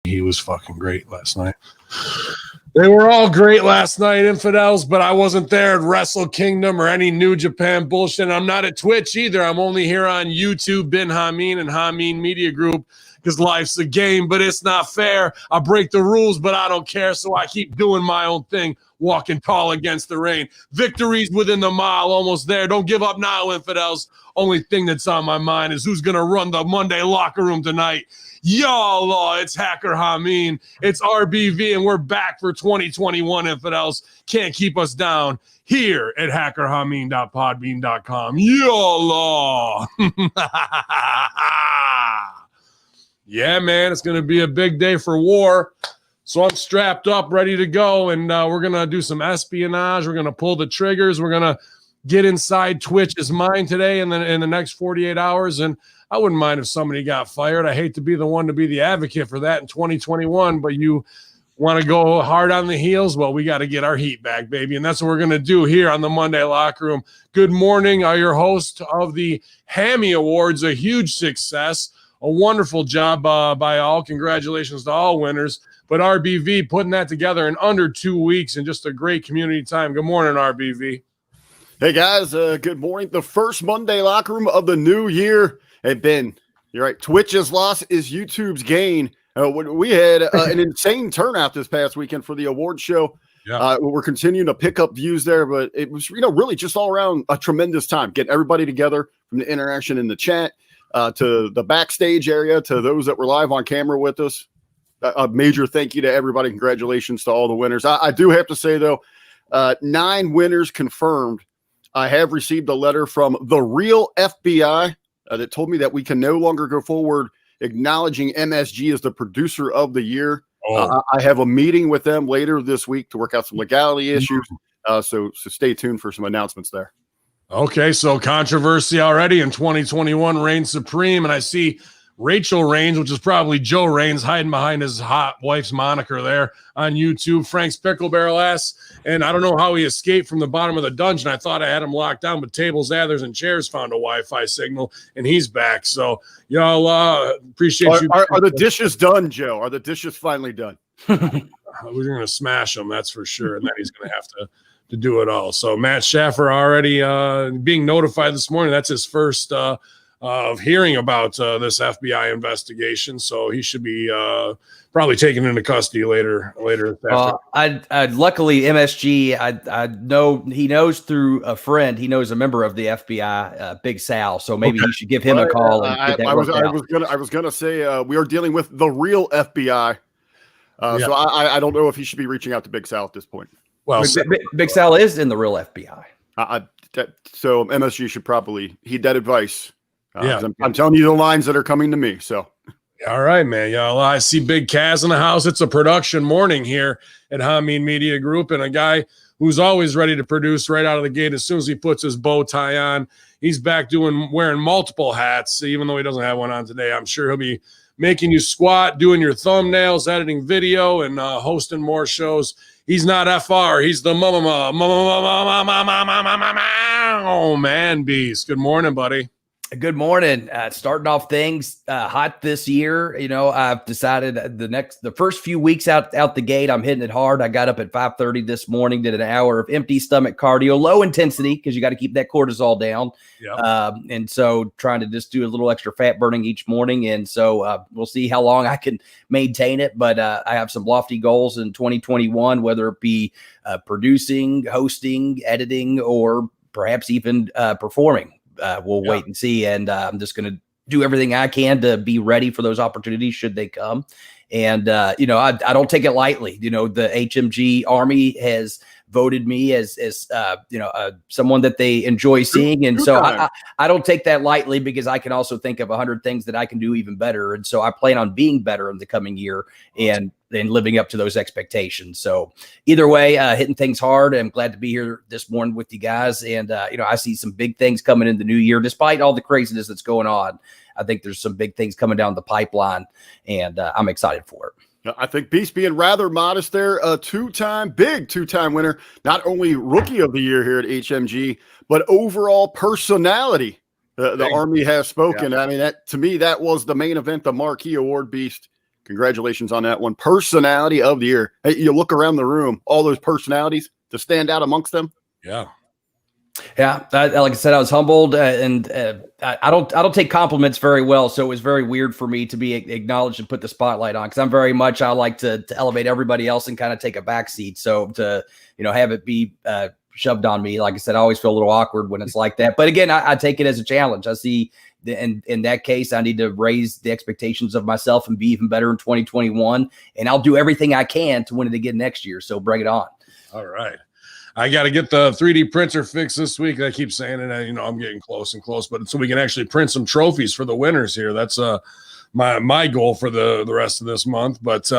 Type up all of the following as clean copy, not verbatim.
He was fucking great last night. They were all great last night, infidels, but I wasn't there at Wrestle Kingdom or any New Japan bullshit. I'm not at Twitch either. I'm only here on YouTube, Ben Hamin and Hamin Media Group, because life's a game, but it's not fair. I break the rules, but I don't care, so I keep doing my own thing, walking tall against the rain. Victories within the mile, almost there. Don't give up now, infidels. Only thing that's on my mind is who's going to run the Monday locker room tonight. Y'all, it's Hacker Hamin, it's RBV, and we're back for 2021, infidels. Can't keep us down here at hackerhamin.podbean.com. Y'all. Yeah, man, it's going to be a big day for war. So I'm strapped up, ready to go, and we're going to do some espionage. We're going to pull the triggers. We're going to get inside Twitch's mind today in the next 48 hours, and I wouldn't mind if somebody got fired. I hate to be the one to be the advocate for that in 2021, but you want to go hard on the heels? Well, we got to get our heat back, baby, and that's what we're going to do here on the Monday Locker Room. Good morning. Your host of the Hammy Awards, a huge success, a wonderful job by all. Congratulations to all winners. But RBV putting that together in under 2 weeks and just a great community time. Good morning, RBV. Hey, guys. Good morning. The first Monday Locker Room of the new year. Hey, Ben, you're right. Twitch's loss is YouTube's gain. We had an insane turnout this past weekend for the award show. Yeah. We're continuing to pick up views there, but it was, really just all around a tremendous time. Getting everybody together from the interaction in the chat to the backstage area to those that were live on camera with us. A major thank you to everybody. Congratulations to all the winners. I do have to say, though, 9 winners confirmed. I have received a letter from the real FBI that told me that we can no longer go forward acknowledging MSG as the producer of the year. I have a meeting with them later this week to work out some legality issues. So stay tuned for some announcements there. Okay, so controversy already in 2021 reigns supreme, and I see Rachel Reigns, which is probably Joe Reigns, hiding behind his hot wife's moniker there on YouTube. Frank's Pickle Barrel ass, and I don't know how he escaped from the bottom of the dungeon. I thought I had him locked down, but tables, ladders, and chairs found a Wi-Fi signal, and he's back. So y'all appreciate you. Are the dishes done, Joe? Are the dishes finally done? We're going to smash them, that's for sure, and then he's going to have to do it all. So Matt Schaffer already being notified this morning. That's his first of hearing about this FBI investigation, so he should be probably taken into custody later. Luckily MSG, I know he knows through a friend. He knows a member of the FBI, Big Sal. So maybe he should give him a call. I was gonna say we are dealing with the real FBI. So I don't know if he should be reaching out to Big Sal at this point. Well, Big Sal is in the real FBI. So MSG should probably heed that advice. I'm telling you the lines that are coming to me. So, all right, man. Y'all, I see Big Kaz in the house. It's a production morning here at Hamin Media Group, and a guy who's always ready to produce right out of the gate as soon as he puts his bow tie on. He's back wearing multiple hats, even though he doesn't have one on today. I'm sure he'll be making you squat, doing your thumbnails, editing video, and hosting more shows. He's not FR. He's the man beast. Good morning, buddy. Good morning. Starting off things hot this year. I've decided the first few weeks out the gate, I'm hitting it hard. I got up at 5:30 this morning, did an hour of empty stomach cardio, low intensity, because you got to keep that cortisol down. Yep. And so trying to just do a little extra fat burning each morning. And so we'll see how long I can maintain it. But I have some lofty goals in 2021, whether it be producing, hosting, editing, or perhaps even performing. We'll wait and see. And I'm just going to do everything I can to be ready for those opportunities should they come. And, I don't take it lightly. The HMG Army has voted me as someone that they enjoy seeing. And so I don't take that lightly, because I can also think of 100 things that I can do even better. And so I plan on being better in the coming year and living up to those expectations. So either way, hitting things hard. I'm glad to be here this morning with you guys. And, I see some big things coming in the new year, despite all the craziness that's going on. I think there's some big things coming down the pipeline, and I'm excited for it. I think Beast being rather modest there, a two-time winner, not only rookie of the year here at HMG, but overall personality. The Army has spoken. Yeah. I mean, to me, that was the main event, the marquee award, Beast. Congratulations on that one. Personality of the year. Hey, you look around the room, all those personalities to stand out amongst them. Yeah. Yeah, like I said, I was humbled, and I don't take compliments very well, so it was very weird for me to be acknowledged and put the spotlight on, because I like to elevate everybody else and kind of take a back seat. So to have it be shoved on me, like I said, I always feel a little awkward when it's like that. But again, I take it as a challenge. I see, in that case, I need to raise the expectations of myself and be even better in 2021, and I'll do everything I can to win it again next year. So bring it on. All right. I got to get the 3D printer fixed this week. I keep saying it. I'm getting close and close, but so we can actually print some trophies for the winners here. That's my goal for the rest of this month. But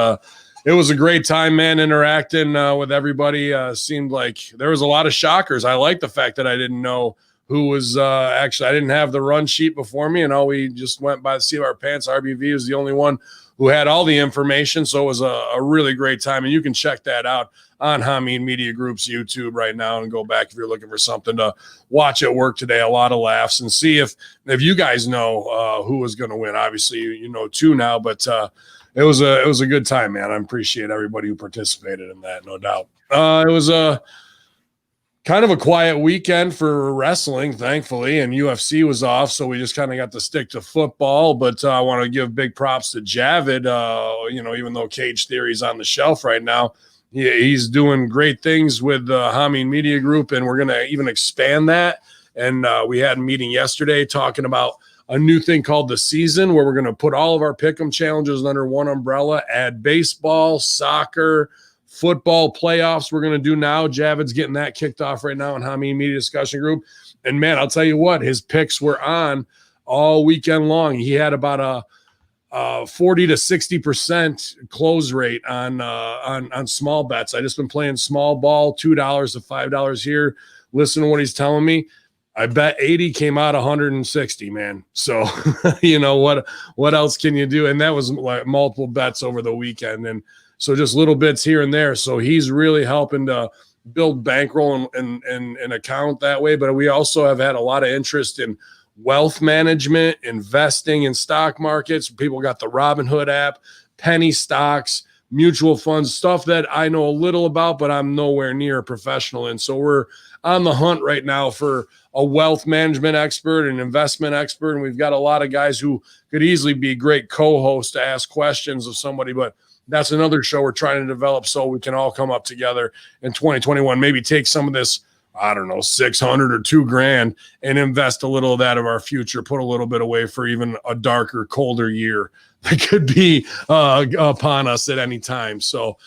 it was a great time, man, interacting with everybody. Seemed like there was a lot of shockers. I like the fact that I didn't know who was actually, I didn't have the run sheet before me, and all we just went by the seat of our pants. RBV was the only one who had all the information. So it was a really great time. And you can check that out on Hamin Media Group's YouTube right now and go back if you're looking for something to watch at work today. A lot of laughs, and see if you guys know who was going to win. Obviously, you know two now, but it was a good time, man. I appreciate everybody who participated in that, no doubt. It was a kind of a quiet weekend for wrestling, thankfully, and UFC was off, so we just kind of got to stick to football. But I want to give big props to Javid. Even though Cage Theory's on the shelf right now, he's doing great things with Hamin Media Group, and we're going to even expand that. And we had a meeting yesterday talking about a new thing called The Season, where we're going to put all of our pick'em challenges under one umbrella, add baseball, soccer, football playoffs we're going to do now. Javid's getting that kicked off right now in Hamin Media Discussion Group. And, man, I'll tell you what, his picks were on all weekend long. He had about a 40 to 60% close rate on small bets. I just been playing small ball, $2 to $5 here. Listen to what he's telling me. I bet 80 came out 160, man. So, what else can you do? And that was like multiple bets over the weekend. And so just little bits here and there. So he's really helping to build bankroll and account that way. But we also have had a lot of interest in wealth management, investing in stock markets. People got the Robinhood app, penny stocks, mutual funds, stuff that I know a little about, but I'm nowhere near a professional in. So we're on the hunt right now for a wealth management expert, an investment expert. And we've got a lot of guys who could easily be great co-hosts to ask questions of somebody, but that's another show we're trying to develop so we can all come up together in 2021, maybe take some of this, I don't know, 600 or $2,000 and invest a little of that of our future, put a little bit away for even a darker, colder year that could be upon us at any time. So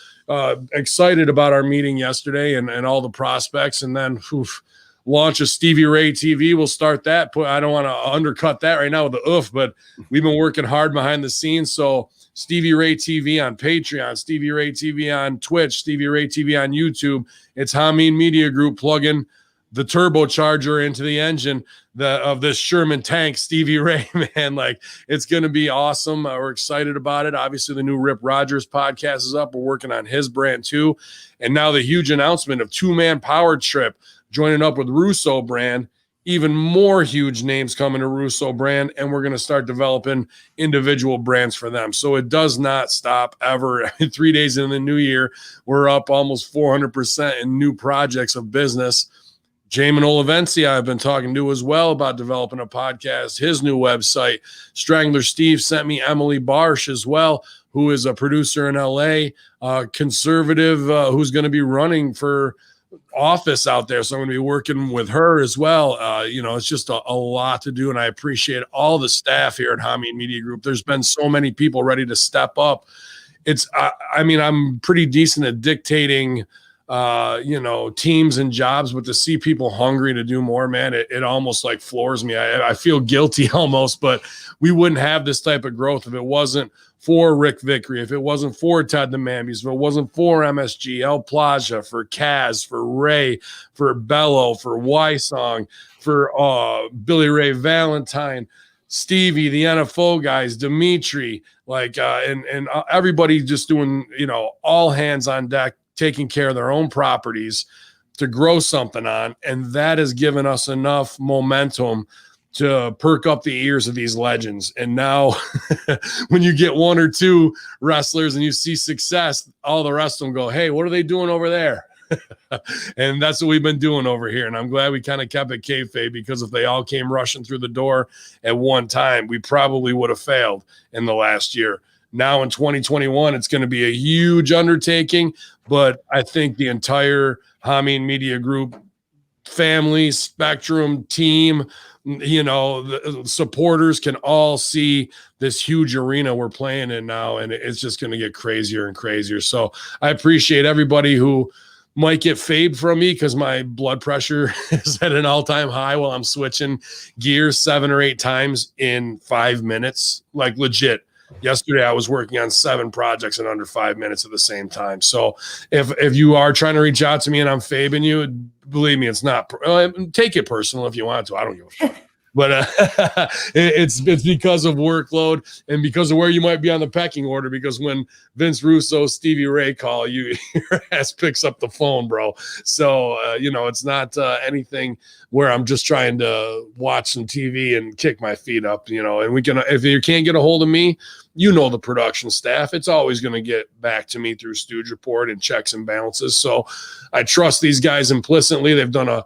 excited about our meeting yesterday and all the prospects. And then launch of Stevie Ray TV. We'll start that. I don't want to undercut that right now with the oof, but we've been working hard behind the scenes. So Stevie Ray TV on Patreon, Stevie Ray TV on Twitch, Stevie Ray TV on YouTube. It's Hamin Media Group plugging the turbocharger into the engine of this Sherman tank, Stevie Ray, man. Like, it's going to be awesome. We're excited about it. Obviously, the new Rip Rogers podcast is up. We're working on his brand too. And now the huge announcement of Two-Man Power Trip joining up with Russo brand. Even more huge names coming to Russo brand, and we're going to start developing individual brands for them. So it does not stop ever. 3 days in the new year, we're up almost 400% in new projects of business. Jamin Olivencia I've been talking to as well about developing a podcast, his new website. Strangler Steve sent me Emily Barsh as well, who is a producer in LA, conservative, who's going to be running for office out there. So I'm going to be working with her as well. It's just a lot to do. And I appreciate all the staff here at Hamin Media Group. There's been so many people ready to step up. I'm pretty decent at dictating, teams and jobs, but to see people hungry to do more, man, it almost like floors me. I feel guilty almost, but we wouldn't have this type of growth if it wasn't for Rick Vickery, if it wasn't for Ted the Mambies, if it wasn't for MSG, El Plaza, for Kaz, for Ray, for Bello, for Y-Song, for Billy Ray Valentine, Stevie, the NFO guys, Dimitri, and everybody just doing, all hands on deck, taking care of their own properties to grow something on. And that has given us enough momentum to perk up the ears of these legends. And now when you get one or two wrestlers and you see success, all the rest of them go, hey, what are they doing over there? And that's what we've been doing over here. And I'm glad we kind of kept it kayfabe, because if they all came rushing through the door at one time, we probably would have failed in the last year. Now in 2021, it's going to be a huge undertaking, but I think the entire Hamin Media Group family, Spectrum team, the supporters can all see this huge arena we're playing in now, and it's just going to get crazier and crazier. So I appreciate everybody who might get fade from me, because my blood pressure is at an all-time high while I'm switching gears 7 or 8 times in 5 minutes. Like, legit. Yesterday, I was working on 7 projects in under 5 minutes at the same time. So if you are trying to reach out to me and I'm fabing you, believe me, it's not. Take it personal if you want to. I don't give a fuck. But it's because of workload and because of where you might be on the pecking order. Because when Vince Russo, Stevie Ray call you, your ass picks up the phone, bro. So it's not anything where I'm just trying to watch some TV and kick my feet up. And we can, if you can't get a hold of me, the production staff, it's always going to get back to me through Stooge Report and checks and balances. So I trust these guys implicitly. They've done a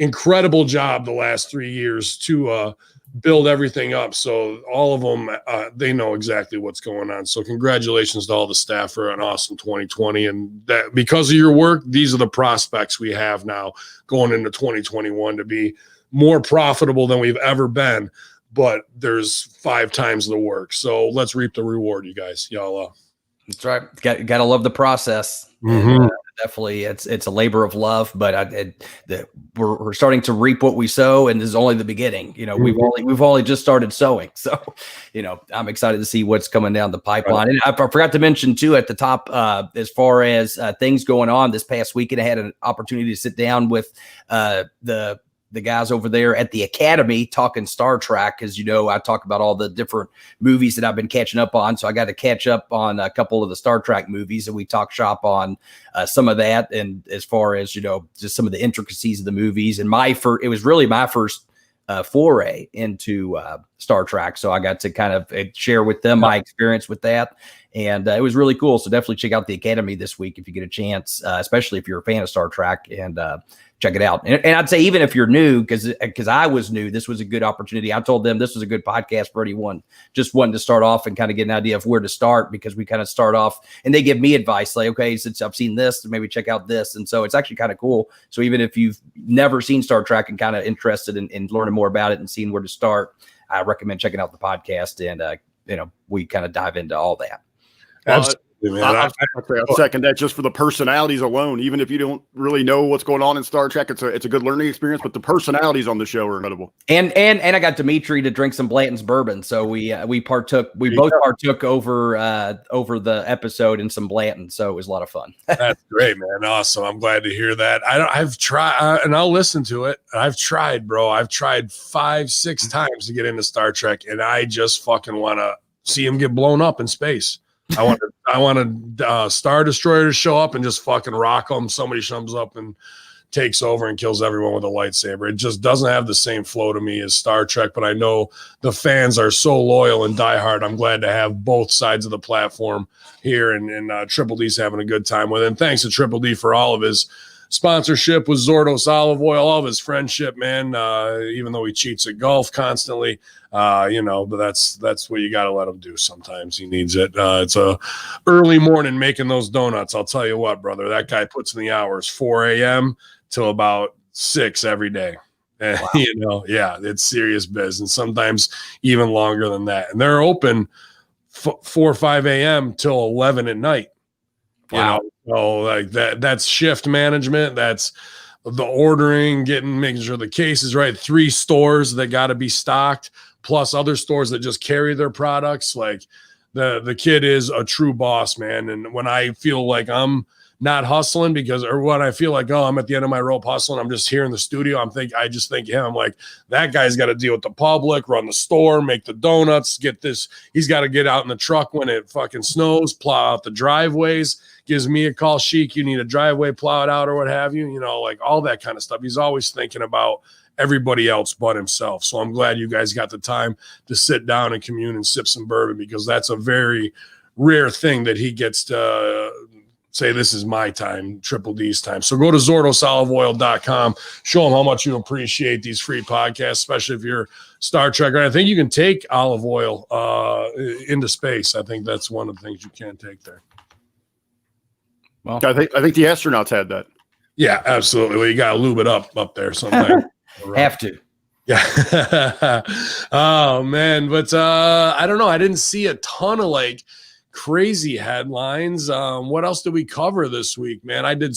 incredible job the last 3 years to build everything up. So all of them, they know exactly what's going on. So congratulations to all the staff for an awesome 2020. And that, because of your work, these are the prospects we have now going into 2021 to be more profitable than we've ever been. But there's 5 times the work. So let's reap the reward, you guys. Y'all. That's right. Got to love the process. Mm-hmm. And, definitely, it's a labor of love. But we're starting to reap what we sow, and this is only the beginning. Mm-hmm. We've only just started sowing. So, I'm excited to see what's coming down the pipeline. Right. And I forgot to mention too at the top, as far as things going on this past weekend, I had an opportunity to sit down with the guys over there at the Academy talking Star Trek. As I talk about all the different movies that I've been catching up on. So I got to catch up on a couple of the Star Trek movies, and we talk shop on some of that. And as far as, just some of the intricacies of the movies, and it was really my first foray into Star Trek. So I got to kind of share with them my experience with that. And it was really cool. So definitely check out the Academy this week if you get a chance, especially if you're a fan of Star Trek, and check it out. And I'd say even if you're new, because I was new, this was a good opportunity. I told them this was a good podcast for anyone just wanting to start off and kind of get an idea of where to start, because we kind of start off and they give me advice like, okay, since I've seen this, maybe check out this. And so it's actually kind of cool. So even if you've never seen Star Trek and kind of interested in learning more about it and seeing where to start, I recommend checking out the podcast. And, we kind of dive into all that. Absolutely. I'll second that. Just for the personalities alone, even if you don't really know what's going on in Star Trek, it's a good learning experience. But the personalities on the show are incredible. And I got Dimitri to drink some Blanton's bourbon, so we both partook over the episode in some Blanton, so it was a lot of fun. That's great, man. Awesome. I'm glad to hear that. I've tried, and I'll listen to it. I've tried, bro. I've tried 5-6 times to get into Star Trek, and I just fucking want to see him get blown up in space. I want a Star Destroyer to show up and just fucking rock them. Somebody comes up and takes over and kills everyone with a lightsaber. It just doesn't have the same flow to me as Star Trek, but I know the fans are so loyal and diehard. I'm glad to have both sides of the platform here, and Triple D's having a good time with it. And thanks to Triple D for all of his sponsorship with Zordos Olive Oil, all of his friendship, man. Even though he cheats at golf constantly, but that's what you got to let him do. Sometimes he needs it. It's a early morning making those donuts. I'll tell you what, brother, that guy puts in the hours, 4 a.m. till about 6 every day. And, wow. It's serious business. Sometimes even longer than that. And they're open 4 or 5 a.m. till 11 at night. Wow. So like that's shift management. That's the ordering, making sure the case is right. 3 stores that got to be stocked, plus other stores that just carry their products. Like the kid is a true boss, man. And when I feel like I'm not hustling or when I feel like, I'm at the end of my rope hustling, I'm just here in the studio. I just think him. I'm like, that guy's got to deal with the public, run the store, make the donuts, get this. He's got to get out in the truck when it fucking snows, plow out the driveways, gives me a call, Sheik, you need a driveway plowed out or what have you, like all that kind of stuff. He's always thinking about everybody else but himself. So I'm glad you guys got the time to sit down and commune and sip some bourbon, because that's a very rare thing that he gets to say, this is my time, Triple D's time. So go to ZordosOliveOil.com, show them how much you appreciate these free podcasts, especially if you're Star Trek. I think you can take olive oil into space. I think that's one of the things you can take there. Well, I think the astronauts had that. Yeah, absolutely. Well, you got to lube it up there sometimes. Have to. Yeah. Oh, man. But I don't know. I didn't see a ton of like crazy headlines. What else did we cover this week, man? I did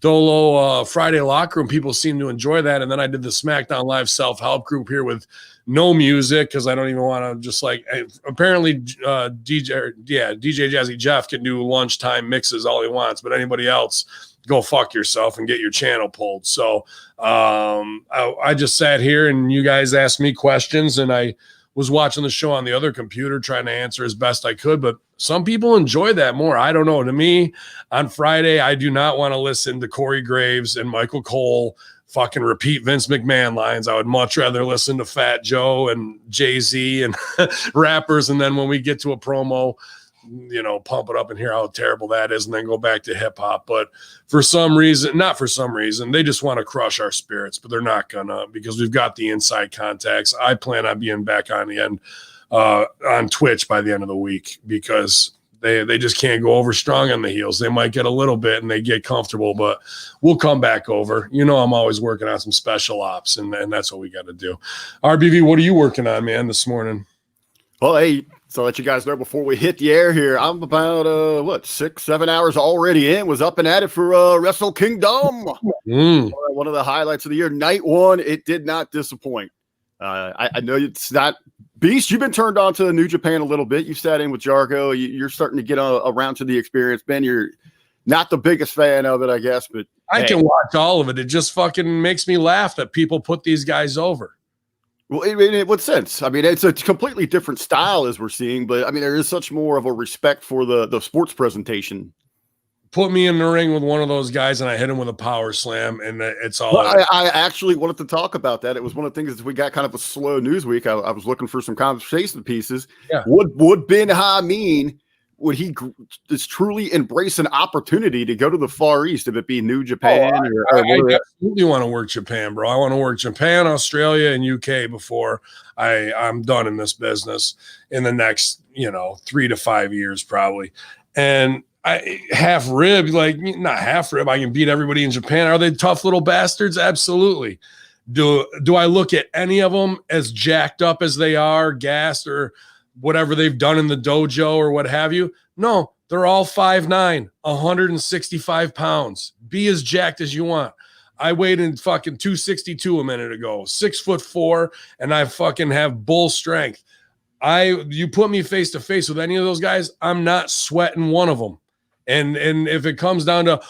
Dolo Friday Locker Room. People seem to enjoy that. And then I did the SmackDown Live self-help group here with no music, because I don't even want to just like, apparently DJ Jazzy Jeff can do lunchtime mixes all he wants, but anybody else, go fuck yourself and get your channel pulled. So I just sat here and you guys asked me questions, and I was watching the show on the other computer trying to answer as best I could, but some people enjoy that more. I don't know. To me, on Friday, I do not want to listen to Corey Graves and Michael Cole fucking repeat Vince McMahon lines. I would much rather listen to Fat Joe and Jay-Z and rappers. And then when we get to a promo, pump it up and hear how terrible that is, and then go back to hip hop. But not for some reason, they just want to crush our spirits, but they're not gonna, because we've got the inside contacts. I plan on being back on the end on Twitch by the end of the week, because they just can't go over strong on the heels. They might get a little bit and they get comfortable, but we'll come back over. I'm always working on some special ops, and that's what we got to do. RBV, what are you working on, man, this morning? Well, hey, so let you guys know before we hit the air here, I'm about 6-7 hours already in. Was up and at it for Wrestle Kingdom. One of the highlights of the year. Night one, it did not disappoint. I know it's not Beast. You've been turned on to New Japan a little bit. You sat in with Jargo. You're starting to get around to the experience. Ben, you're not the biggest fan of it, I guess, but I can watch all of it. It just fucking makes me laugh that people put these guys over. Well, in what sense? I mean, it's a completely different style as we're seeing, but I mean, there is such more of a respect for the sports presentation. Put me in the ring with one of those guys and I hit him with a power slam, and it's all. Well, I actually wanted to talk about that. It was one of the things that we got kind of a slow news week. I was looking for some conversation pieces. Yeah. Would Ben Hamin, would he just truly embrace an opportunity to go to the Far East, if it be New Japan? I absolutely want to work Japan, bro. I want to work Japan, Australia, and UK before I'm done in this business in the next 3 to 5 years probably. And half rib, like not half rib, I can beat everybody in Japan. Are they tough little bastards? Absolutely. Do I look at any of them as jacked up as they are, gassed, or whatever they've done in the dojo or what have you? No, they're all 5'9", 165 pounds. Be as jacked as you want. I weighed in fucking 262 a minute ago, 6'4", and I fucking have bull strength. You put me face to face with any of those guys, I'm not sweating one of them. And if it comes down to,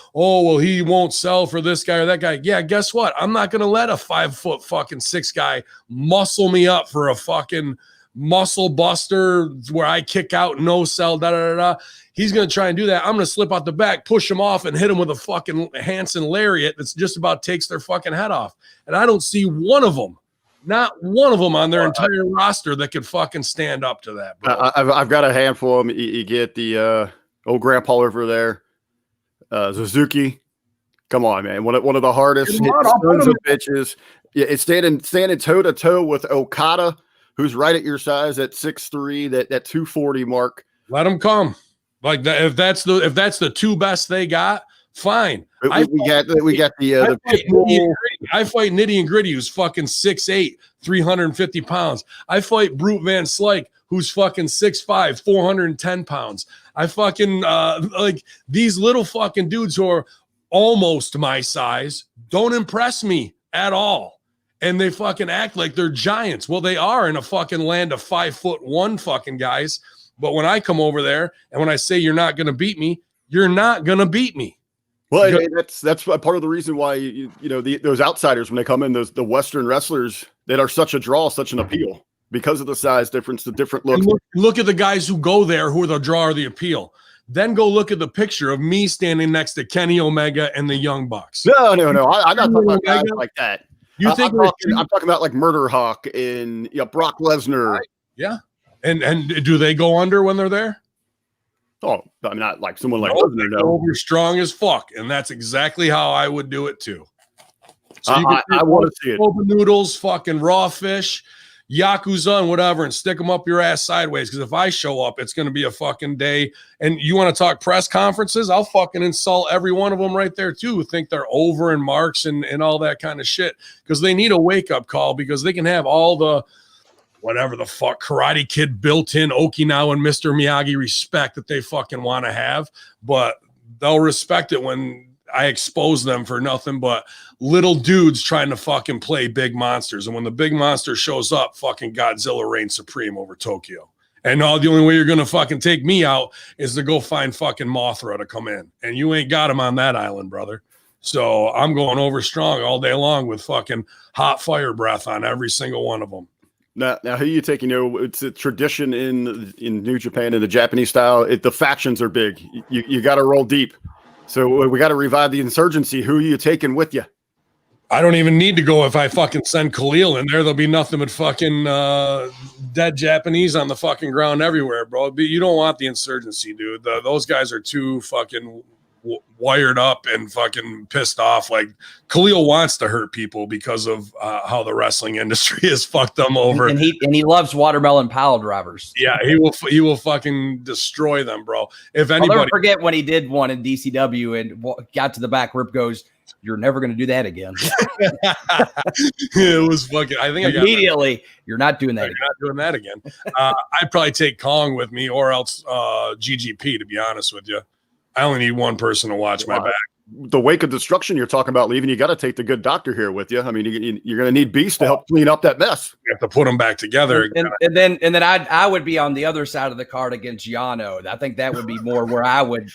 he won't sell for this guy or that guy. Yeah, guess what? I'm not going to let a 5'6" guy muscle me up for a fucking muscle buster where I kick out, no sell, da-da-da-da. He's going to try and do that. I'm going to slip out the back, push him off, and hit him with a fucking Hanson lariat that's just about takes their fucking head off. And I don't see one of them, not one of them on their entire roster that could fucking stand up to that, bro. I've got a handful of them. You get the old grandpa over there, Suzuki. Come on, man. One of the hardest sons of bitches. Yeah, it's standing toe to toe with Okada, who's right at your size at 6'3", that 240 mark. Let them come. Like that, if that's the two best they got, fine. We got the I fight Nitty and Gritty, who's fucking 6'8", 350 pounds. I fight Brute Van Slyke, who's fucking 6'5", 410 pounds. I fucking like these little fucking dudes who are almost my size don't impress me at all. And they fucking act like they're giants. Well, they are in a fucking land of 5'1" fucking guys. But when I come over there and when I say you're not going to beat me, you're not going to beat me. Well, that's part of the reason why those outsiders, when they come in, the Western wrestlers that are such a draw, such an appeal because of the size difference, the different looks. Look at the guys who go there who are the draw or the appeal. Then go look at the picture of me standing next to Kenny Omega and the Young Bucks. No. I'm not talking about guys like that. You think I'm talking about like Murder Hawk and Brock Lesnar. Right. Yeah. And do they go under when they're there? Oh, I'm not like someone like Lesnar. No, over strong as fuck, and that's exactly how I would do it too. So I want to see it. Noodles, fucking raw fish, Yakuza, and whatever, and stick them up your ass sideways. Because if I show up, it's going to be a fucking day. And you want to talk press conferences? I'll fucking insult every one of them right there too. Who think they're over in marks and all that kind of shit. Because they need a wake up call. Because they can have all the whatever the fuck Karate Kid built in Okinawa and Mr. Miyagi respect that they fucking want to have, but they'll respect it when I expose them for nothing but little dudes trying to fucking play big monsters. And when the big monster shows up, fucking Godzilla reigns supreme over Tokyo. And the only way you're going to fucking take me out is to go find fucking Mothra to come in. And you ain't got him on that island, brother. So I'm going over strong all day long with fucking hot fire breath on every single one of them. Now, who you taking? It's a tradition in New Japan in the Japanese style. The factions are big. You got to roll deep. So we got to revive the insurgency. Who are you taking with you? I don't even need to go. If I fucking send Khalil in there, there'll be nothing but fucking dead Japanese on the fucking ground everywhere, bro. But you don't want the insurgency, dude. Those guys are too fucking wired up and fucking pissed off. Like Khalil wants to hurt people because of how the wrestling industry has fucked them over, and he loves watermelon pile drivers. Yeah, he will fucking destroy them, bro. If anybody, I'll never forget when he did one in DCW and got to the back. Rip goes, "You're never going to do that again." It was fucking. I think immediately. You're not doing that. You're not doing that again. I'd probably take Kong with me, or else GGP. To be honest with you. I only need one person to watch my back. The wake of destruction you're talking about leaving, you got to take the good doctor here with you. I mean, you're going to need Beast to help clean up that mess. You have to put them back together. And then I would be on the other side of the card against Yano. I think that would be more where I would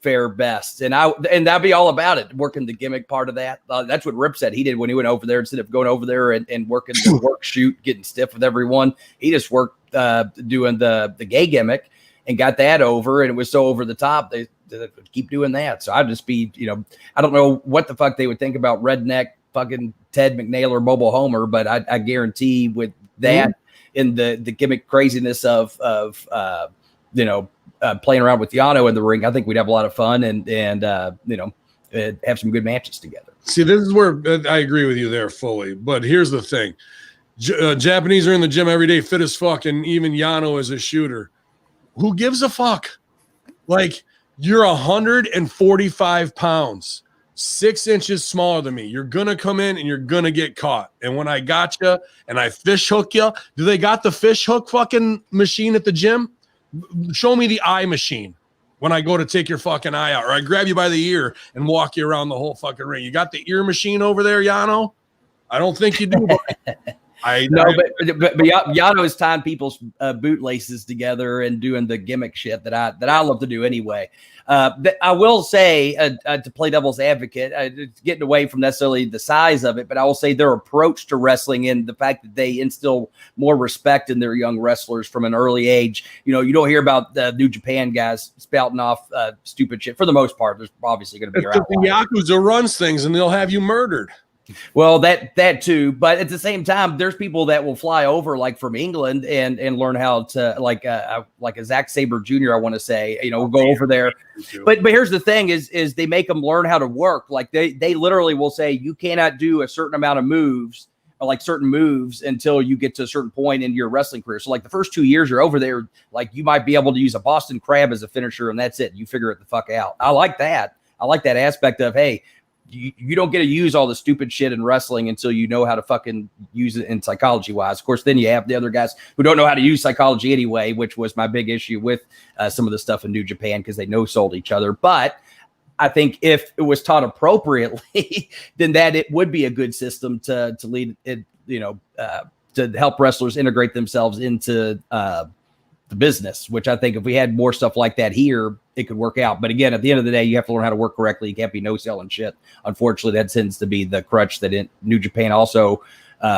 fare best. And that'd be all about it, working the gimmick part of that. That's what Rip said he did when he went over there. Instead of going over there and working the work shoot, getting stiff with everyone, he just worked doing the gay gimmick. And got that over, and it was so over the top. They keep doing that. So I'd just be, I don't know what the fuck they would think about redneck fucking Ted McNail or Mobile Homer, but I guarantee with that in the gimmick craziness of playing around with Yano in the ring, I think we'd have a lot of fun and have some good matches together. See, this is where I agree with you there fully. But here's the thing: Japanese are in the gym every day, fit as fuck, and even Yano is a shooter. Who gives a fuck? Like, you're 145 pounds, 6 inches smaller than me. You're going to come in and you're going to get caught. And when I got you and I fish hook you, do they got the fish hook fucking machine at the gym? Show me the eye machine when I go to take your fucking eye out. Or I grab you by the ear and walk you around the whole fucking ring. You got the ear machine over there, Yano? I don't think you do. But Yano is tying people's bootlaces together and doing the gimmick shit that I love to do anyway. I will say to play devil's advocate, it's getting away from necessarily the size of it, but I will say their approach to wrestling and the fact that they instill more respect in their young wrestlers from an early age. You don't hear about the New Japan guys spouting off stupid shit for the most part. There's obviously going to be the Yakuza runs things and they'll have you murdered. Well, that too, but at the same time, there's people that will fly over like from England and learn how to like a Zack Sabre Jr. I want to say, we'll go over there. But here's the thing is they make them learn how to work. Like they literally will say you cannot do a certain amount of moves or like certain moves until you get to a certain point in your wrestling career. So like the first 2 years you're over there, like you might be able to use a Boston Crab as a finisher and that's it. You figure it the fuck out. I like that. I like that aspect of, hey, you don't get to use all the stupid shit in wrestling until you know how to fucking use it in psychology wise. Of course, then you have the other guys who don't know how to use psychology anyway, which was my big issue with some of the stuff in New Japan because they no-sold each other. But I think if it was taught appropriately, then that it would be a good system to lead it, to help wrestlers integrate themselves into the business, which I think if we had more stuff like that here, it could work out. But again, at the end of the day, you have to learn how to work correctly. You can't be no-selling shit. Unfortunately, that tends to be the crutch that New Japan also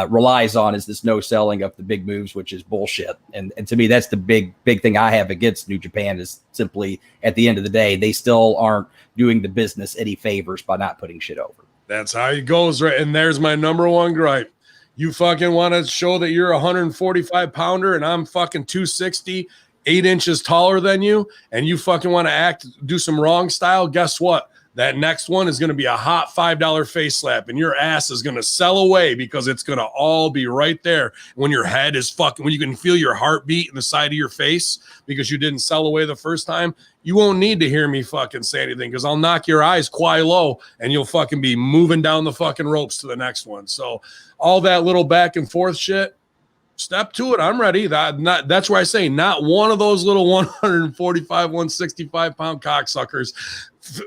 relies on is this no-selling of the big moves, which is bullshit. And to me, that's the big thing I have against New Japan is simply at the end of the day, they still aren't doing the business any favors by not putting shit over. That's how it goes, right? And there's my number one gripe. You fucking want to show that you're a 145 pounder and I'm fucking 260, 8 inches taller than you, and you fucking want to do some wrong style. Guess what? That next one is going to be a hot $5 face slap, and your ass is going to sell away because it's going to all be right there when your head is fucking, when you can feel your heartbeat in the side of your face because you didn't sell away the first time. You won't need to hear me fucking say anything because I'll knock your eyes quite low and you'll fucking be moving down the fucking ropes to the next one. So all that little back and forth shit, step to it. I'm ready. That's where I say not one of those little 145, 165 pound cocksuckers.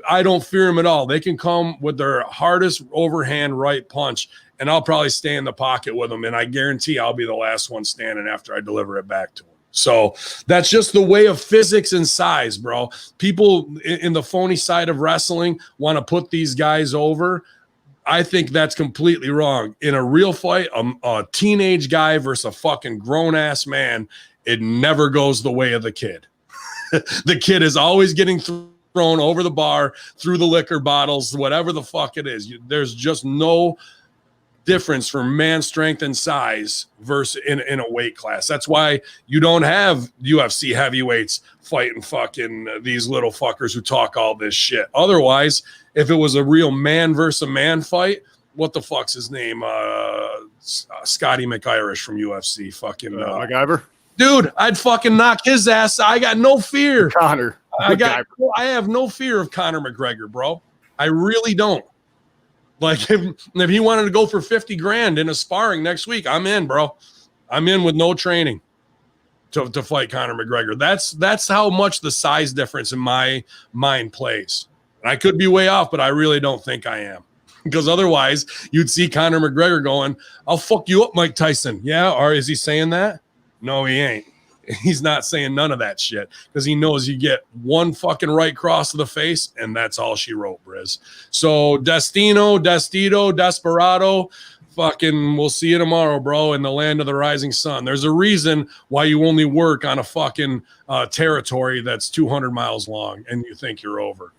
I don't fear them at all. They can come with their hardest overhand right punch, and I'll probably stay in the pocket with them, and I guarantee I'll be the last one standing after I deliver it back to them. So that's just the way of physics and size, bro. People in the phony side of wrestling want to put these guys over. I think that's completely wrong. In a real fight, a teenage guy versus a fucking grown-ass man, it never goes the way of the kid. The kid is always getting thrown over the bar, through the liquor bottles, whatever the fuck it is. There's just no difference for man strength and size versus in a weight class. That's why you don't have UFC heavyweights fighting fucking these little fuckers who talk all this shit. Otherwise, if it was a real man versus a man fight, what the fuck's his name? Scotty McIrish from UFC. Fucking MacGyver? Dude, I'd fucking knock his ass. I got no fear. Connor. I have no fear of Conor McGregor, bro. I really don't. Like if he wanted to go for 50 grand in a sparring next week, I'm in, bro. I'm in with no training to fight Conor McGregor. That's how much the size difference in my mind plays. And I could be way off, but I really don't think I am. Because otherwise, you'd see Conor McGregor going, "I'll fuck you up, Mike Tyson." Yeah, or is he saying that? No, he ain't. He's not saying none of that shit because he knows you get one fucking right cross to the face, and that's all she wrote, Briz. So Desperado, fucking we'll see you tomorrow, bro, in the land of the rising sun. There's a reason why you only work on a fucking territory that's 200 miles long and you think you're over.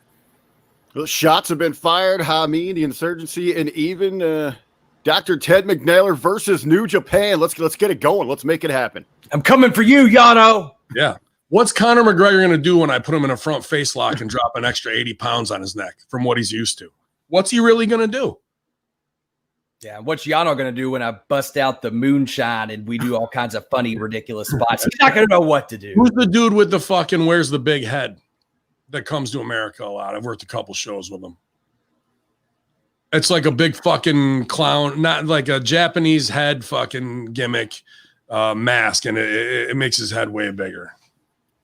Well, shots have been fired. Hamin, the insurgency, and even Dr. Ted McNair versus New Japan. Let's get it going. Let's make it happen. I'm coming for you, Yano. Yeah. What's Conor McGregor going to do when I put him in a front face lock and drop an extra 80 pounds on his neck from what he's used to? What's he really going to do? Yeah, what's Yano going to do when I bust out the moonshine and we do all kinds of funny, ridiculous spots? He's not going to know what to do. Who's the dude with the fucking where's the big head that comes to America a lot? I've worked a couple shows with him. It's like a big fucking clown, not like a Japanese head fucking gimmick mask, and it makes his head way bigger.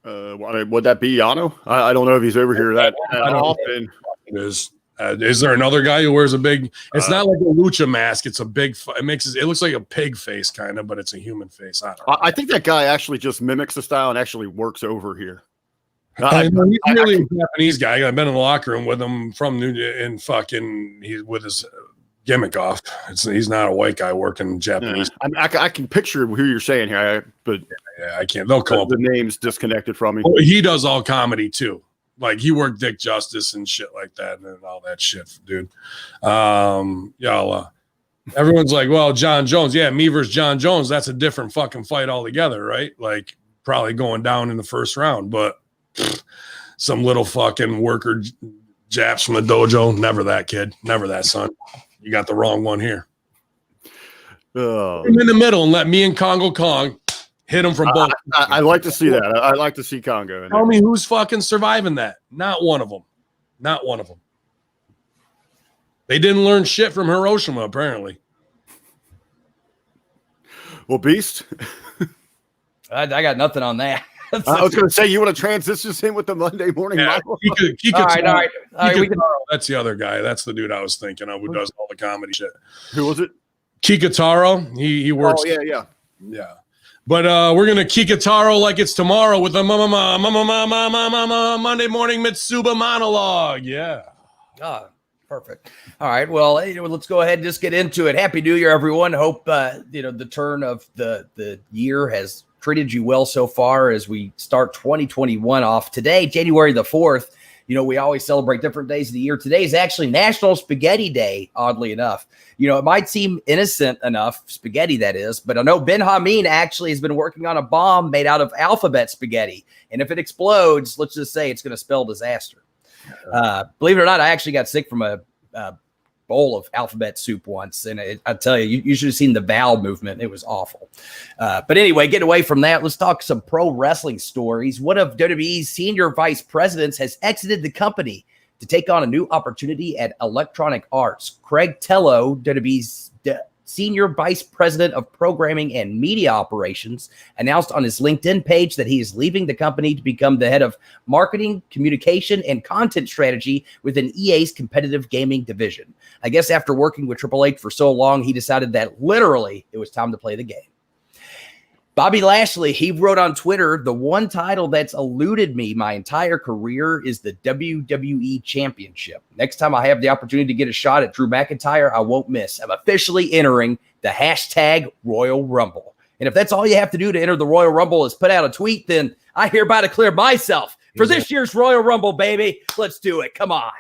Would that be Yano? I don't know if he's over here that often. It is. Is there another guy who wears a big? It's not like a lucha mask. It's a big. It looks like a pig face, kind of, but it's a human face. I don't know. I think that guy actually just mimics the style and actually works over here. He's really a Japanese guy. I've been in the locker room with him from and fucking he's with his gimmick off. He's not a white guy working Japanese. I can picture who you're saying here, but I can't. They'll come up. The name's disconnected from me. He does all comedy too. Like he worked Dick Justice and shit like that and all that shit, dude. Everyone's like, well, John Jones. Yeah, me versus John Jones. That's a different fucking fight altogether, right? Like probably going down in the first round, but some little fucking worker Japs from the dojo. Never that kid. Never that son. You got the wrong one here. I'm in the middle and let me and Congo Kong hit him from both. I like to see that. I like to see Congo. Tell me who's fucking surviving that. Not one of them. Not one of them. They didn't learn shit from Hiroshima, apparently. Well, Beast. I got nothing on that. I was going to say, you want to transition in with the Monday morning? Yeah, all right. That's the other guy. That's the dude I was thinking of who does all the comedy shit. Who was it? Kikataro. He works. Oh, yeah. But we're gonna Kikataro like it's tomorrow with a Monday morning Mitsuba monologue. Yeah. Oh, perfect. All right. Well, let's go ahead and just get into it. Happy New Year, everyone. Hope the turn of the year has treated you well so far as we start 2021 off today, January the 4th. We always celebrate different days of the year. Today is actually National Spaghetti Day, oddly enough. It might seem innocent enough, spaghetti that is, but I know Ben Hamin actually has been working on a bomb made out of alphabet spaghetti. And if it explodes, let's just say it's going to spell disaster. Believe it or not, I actually got sick from a bowl of alphabet soup once. And I tell you should have seen the bowel movement. It was awful. But anyway, getting away from that, let's talk some pro wrestling stories. One of WWE's senior vice presidents has exited the company to take on a new opportunity at Electronic Arts. Craig Tello, WWE's senior vice president of programming and media operations, announced on his LinkedIn page that he is leaving the company to become the head of marketing, communication, and content strategy within EA's competitive gaming division. I guess after working with Triple H for so long, he decided that literally it was time to play the game. Bobby Lashley, he wrote on Twitter, the one title that's eluded me my entire career is the WWE Championship. Next time I have the opportunity to get a shot at Drew McIntyre, I won't miss. I'm officially entering the hashtag Royal Rumble. And if that's all you have to do to enter the Royal Rumble is put out a tweet, then I hereby declare myself for this year's Royal Rumble, baby. Let's do it. Come on.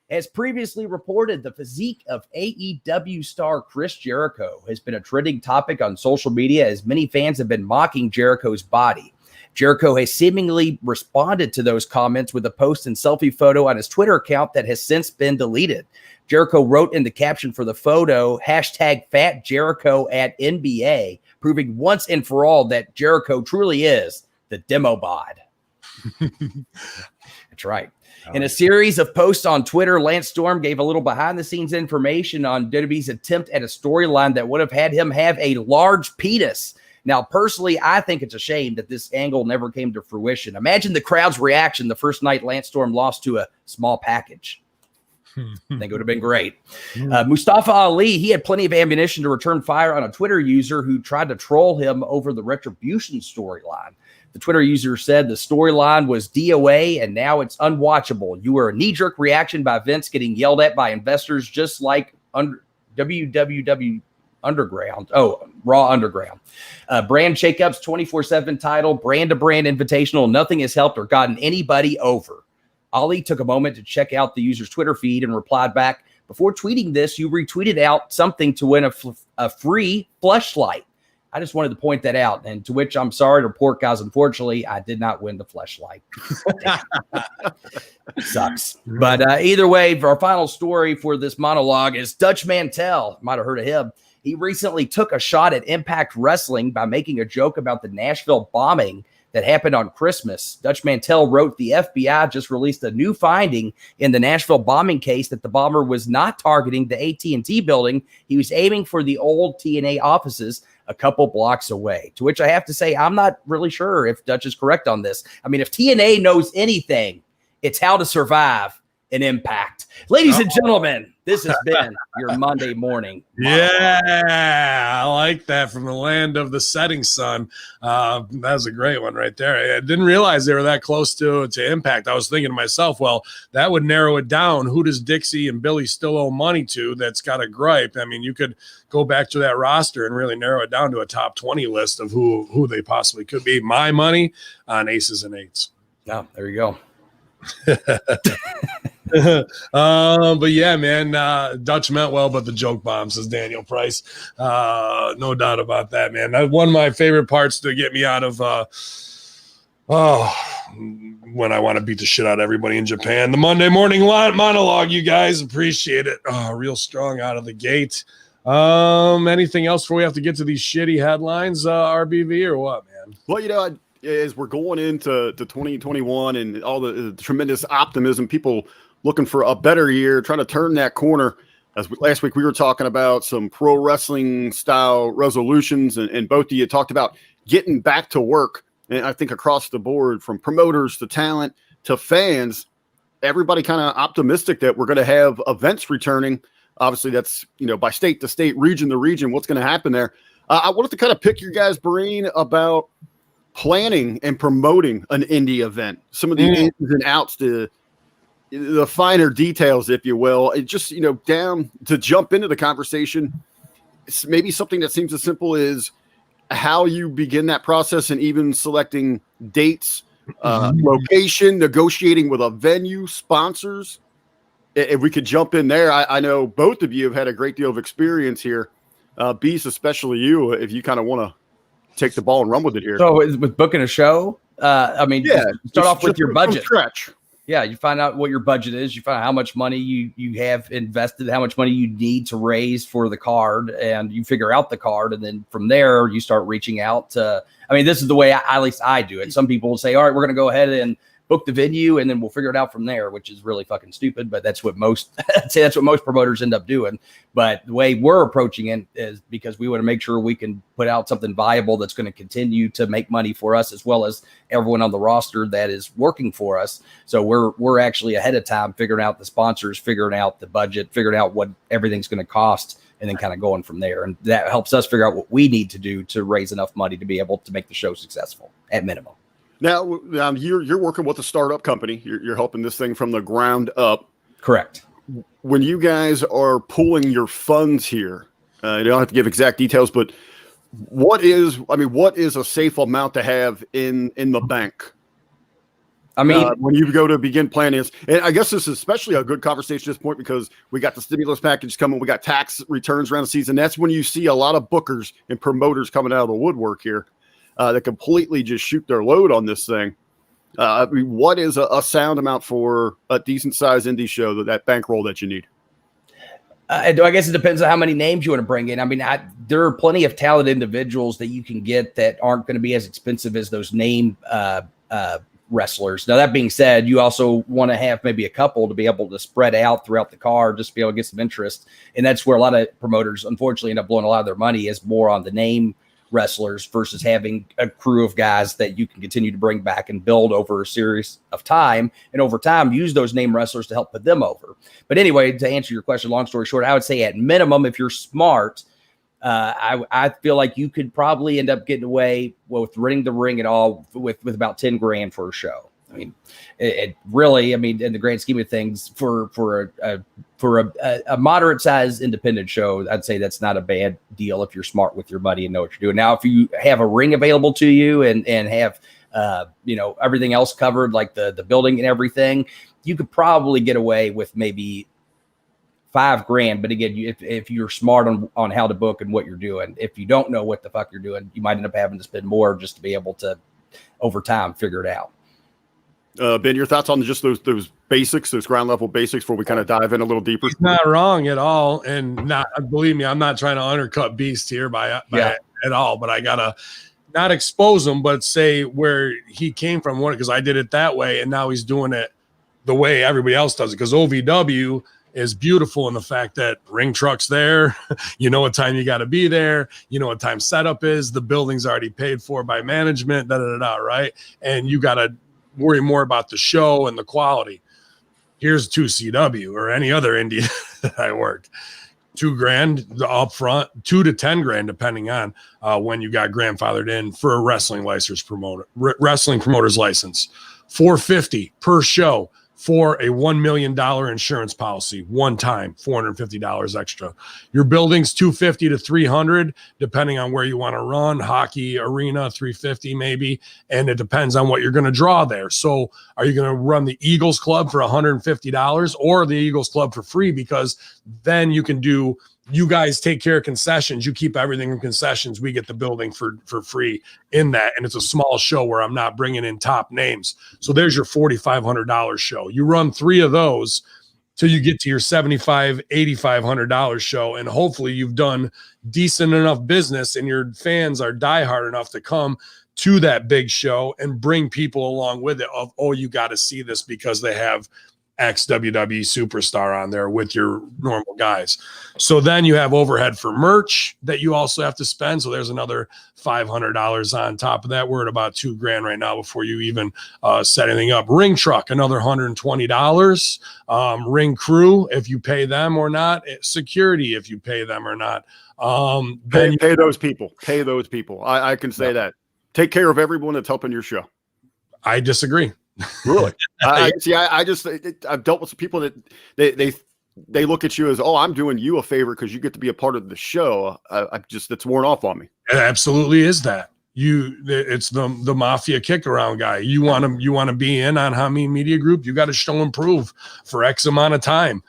As previously reported, the physique of AEW star Chris Jericho has been a trending topic on social media as many fans have been mocking Jericho's body. Jericho has seemingly responded to those comments with a post and selfie photo on his Twitter account that has since been deleted. Jericho wrote in the caption for the photo, hashtag Fat Jericho at NBA, proving once and for all that Jericho truly is the demo bod. That's right. In a series of posts on Twitter, Lance Storm gave a little behind-the-scenes information on WWE's attempt at a storyline that would have had him have a large penis. Now, personally, I think it's a shame that this angle never came to fruition. Imagine the crowd's reaction the first night Lance Storm lost to a small package. I think it would have been great. Mustafa Ali, he had plenty of ammunition to return fire on a Twitter user who tried to troll him over the Retribution storyline. The Twitter user said the storyline was DOA and now it's unwatchable. You were a knee-jerk reaction by Vince getting yelled at by investors just like WWW Underground. Oh, Raw Underground. Brand Shakeups 24/7 title, brand-to-brand invitational. Nothing has helped or gotten anybody over. Ali took a moment to check out the user's Twitter feed and replied back, before tweeting this, you retweeted out something to win a free fleshlight. I just wanted to point that out, and to which I'm sorry to report, guys, unfortunately, I did not win the fleshlight. Sucks. But either way, our final story for this monologue is Dutch Mantel. Might have heard of him. He recently took a shot at Impact Wrestling by making a joke about the Nashville bombing that happened on Christmas. Dutch Mantel wrote the FBI just released a new finding in the Nashville bombing case that the bomber was not targeting the AT&T building. He was aiming for the old TNA offices a couple blocks away, to which I have to say, I'm not really sure if Dutch is correct on this. I mean, if TNA knows anything, it's how to survive an impact. Ladies and gentlemen, this has been your Monday morning. Yeah, I like that, from the land of the setting sun. That was a great one right there. I didn't realize they were that close to Impact. I was thinking to myself, well, that would narrow it down. Who does Dixie and Billy still owe money to that's got a gripe? I mean, you could go back to that roster and really narrow it down to a top 20 list of who they possibly could be. My money on aces and eights. Oh, there you go. But yeah, man, Dutch meant well, but the joke bomb, says Daniel Price. No doubt about that, man. One of my favorite parts to get me out of when I want to beat the shit out of everybody in Japan. The Monday morning monologue, you guys, appreciate it. Real strong out of the gate. Anything else before we have to get to these shitty headlines, RBV, or what, man? Well, as we're going into 2021 and all the tremendous optimism, people looking for a better year, trying to turn that corner. Last week we were talking about some pro wrestling style resolutions, and both of you talked about getting back to work. And I think across the board, from promoters to talent to fans, everybody kind of optimistic that we're going to have events returning. Obviously, that's by state to state, region to region, what's going to happen there. I wanted to kind of pick your guys' brain about planning and promoting an indie event, some of the ins and outs, the finer details, if you will. It just, down to jump into the conversation, it's maybe something that seems as simple as how you begin that process and even selecting dates location, negotiating with a venue, sponsors. If we could jump in there, I know both of you have had a great deal of experience here. Beast, especially you, if you kind of want to take the ball and run with it here. So with booking a show, start off with your budget. Stretch. Yeah, you find out what your budget is. You find out how much money you have invested, how much money you need to raise for the card, and you figure out the card. And then from there, you start reaching out to, this is the way at least I do it. Some people will say, all right, we're going to go ahead and book the venue, and then we'll figure it out from there, which is really fucking stupid. But that's what most promoters end up doing. But the way we're approaching it is because we want to make sure we can put out something viable that's going to continue to make money for us, as well as everyone on the roster that is working for us. So we're actually ahead of time figuring out the sponsors, figuring out the budget, figuring out what everything's going to cost, and then kind of going from there. And that helps us figure out what we need to do to raise enough money to be able to make the show successful at minimum. Now, you're working with a startup company. You're helping this thing from the ground up. Correct. When you guys are pooling your funds here, you don't have to give exact details, but what is a safe amount to have in the bank? When you go to begin planning this, and I guess this is especially a good conversation at this point because we got the stimulus package coming, we got tax returns around the season. That's when you see a lot of bookers and promoters coming out of the woodwork here. That completely just shoot their load on this thing. What is a sound amount for a decent sized indie show, that bankroll that you need? I guess it depends on how many names you want to bring in. There are plenty of talented individuals that you can get that aren't going to be as expensive as those name wrestlers. Now, that being said, you also want to have maybe a couple to be able to spread out throughout the card, just to be able to get some interest. And that's where a lot of promoters, unfortunately, end up blowing a lot of their money, is more on the name wrestlers versus having a crew of guys that you can continue to bring back and build over a series of time, and over time use those name wrestlers to help put them over. But anyway, to answer your question, long story short, I would say at minimum, if you're smart, I feel like you could probably end up getting away with renting the ring at all with about 10 grand for a show. It really, in the grand scheme of things, for a moderate sized independent show, I'd say that's not a bad deal if you're smart with your money and know what you're doing. Now, if you have a ring available to you and have, everything else covered, like the building and everything, you could probably get away with maybe $5 grand. But again, if you're smart on how to book and what you're doing, if you don't know what the fuck you're doing, you might end up having to spend more just to be able to, over time, figure it out. Ben, your thoughts on just those basics, those ground level basics, before we kind of dive in a little deeper? He's not wrong at all, and believe me, I'm not trying to undercut Beast here by at all. But I gotta not expose him, but say where he came from, because I did it that way, and now he's doing it the way everybody else does it. Because OVW is beautiful in the fact that ring truck's there, you know what time you got to be there, you know what time setup is, the building's already paid for by management, right? And you got to worry more about the show and the quality. Here's 2CW or any other indie that I worked. $2 grand up front, 2 to 10 grand, depending on when you got grandfathered in for a wrestling wrestling promoter's license. $450 per show for a $1 million insurance policy, one time, $450 extra. Your building's $250 to $300, depending on where you want to run. Hockey arena, $350 maybe, and it depends on what you're going to draw there. So are you going to run the Eagles Club for $150 or the Eagles Club for free? Because then you can do, you guys take care of concessions. You keep everything in concessions. We get the building for free in that. And it's a small show where I'm not bringing in top names. So there's your $4,500 show. You run 3 of those till you get to your $7,500, $8,500 show. And hopefully you've done decent enough business and your fans are diehard enough to come to that big show and bring people along with it of, oh, you got to see this because they have X WWE superstar on there with your normal guys. So then you have overhead for merch that you also have to spend. So there's another $500 on top of that. We're at about $2 grand right now before you even set anything up. Ring truck, another $120. Ring crew, if you pay them or not. Security, if you pay them or not. Pay those people. Pay those people. I can say that. Take care of everyone that's helping your show. I disagree. Really? I've dealt with some people that they look at you as, oh, I'm doing you a favor because you get to be a part of the show. That's worn off on me. It absolutely is that. it's the mafia kick around guy. You want to be in on Hamin Media Group, you got to show and prove for X amount of time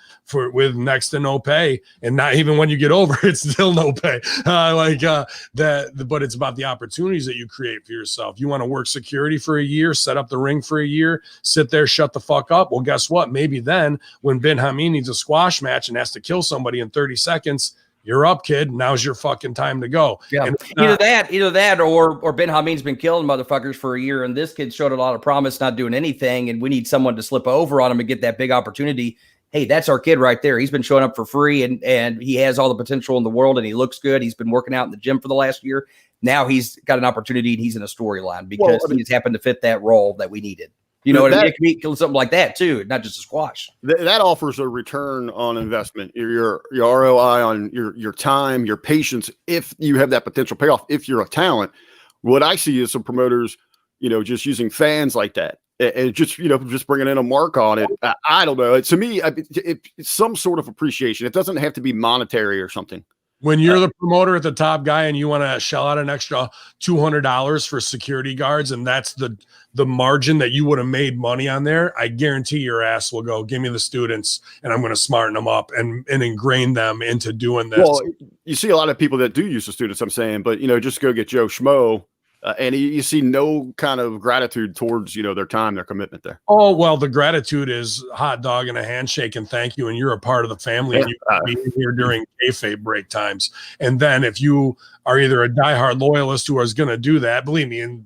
with next to no pay, and not even when you get over, it's still no pay. But it's about the opportunities that you create for yourself. You want to work security for a year, set up the ring for a year, sit there, shut the fuck up. Well, guess what? Maybe then when Ben Hamin needs a squash match and has to kill somebody in 30 seconds, you're up, kid. Now's your fucking time to go. Yeah, either that, or Ben Hamin's been killing motherfuckers for a year, and this kid showed a lot of promise, not doing anything, and we need someone to slip over on him and get that big opportunity. Hey, that's our kid right there. He's been showing up for free, and he has all the potential in the world, and he looks good. He's been working out in the gym for the last year. Now he's got an opportunity, and he's in a storyline because he's happened to fit that role that we needed. You know, it could be something like that too, not just a squash. That offers a return on investment, your ROI on your time, your patience. If you have that potential payoff, if you're a talent, what I see is some promoters, just using fans like that and just bringing in a mark on it. I don't know. To me, it's some sort of appreciation. It doesn't have to be monetary or something. When you're the promoter at the top guy and you want to shell out an extra $200 for security guards, and that's the margin that you would have made money on there, I guarantee your ass will go, give me the students, and I'm going to smarten them up and ingrain them into doing this. Well, you see a lot of people that do use the students, I'm saying, but, just go get Joe Schmo. And you see no kind of gratitude towards, their time, their commitment there. Oh, well, the gratitude is hot dog and a handshake and thank you. And you're a part of the family and you can be here during kayfabe break times. And then if you are either a diehard loyalist who is going to do that, believe me, and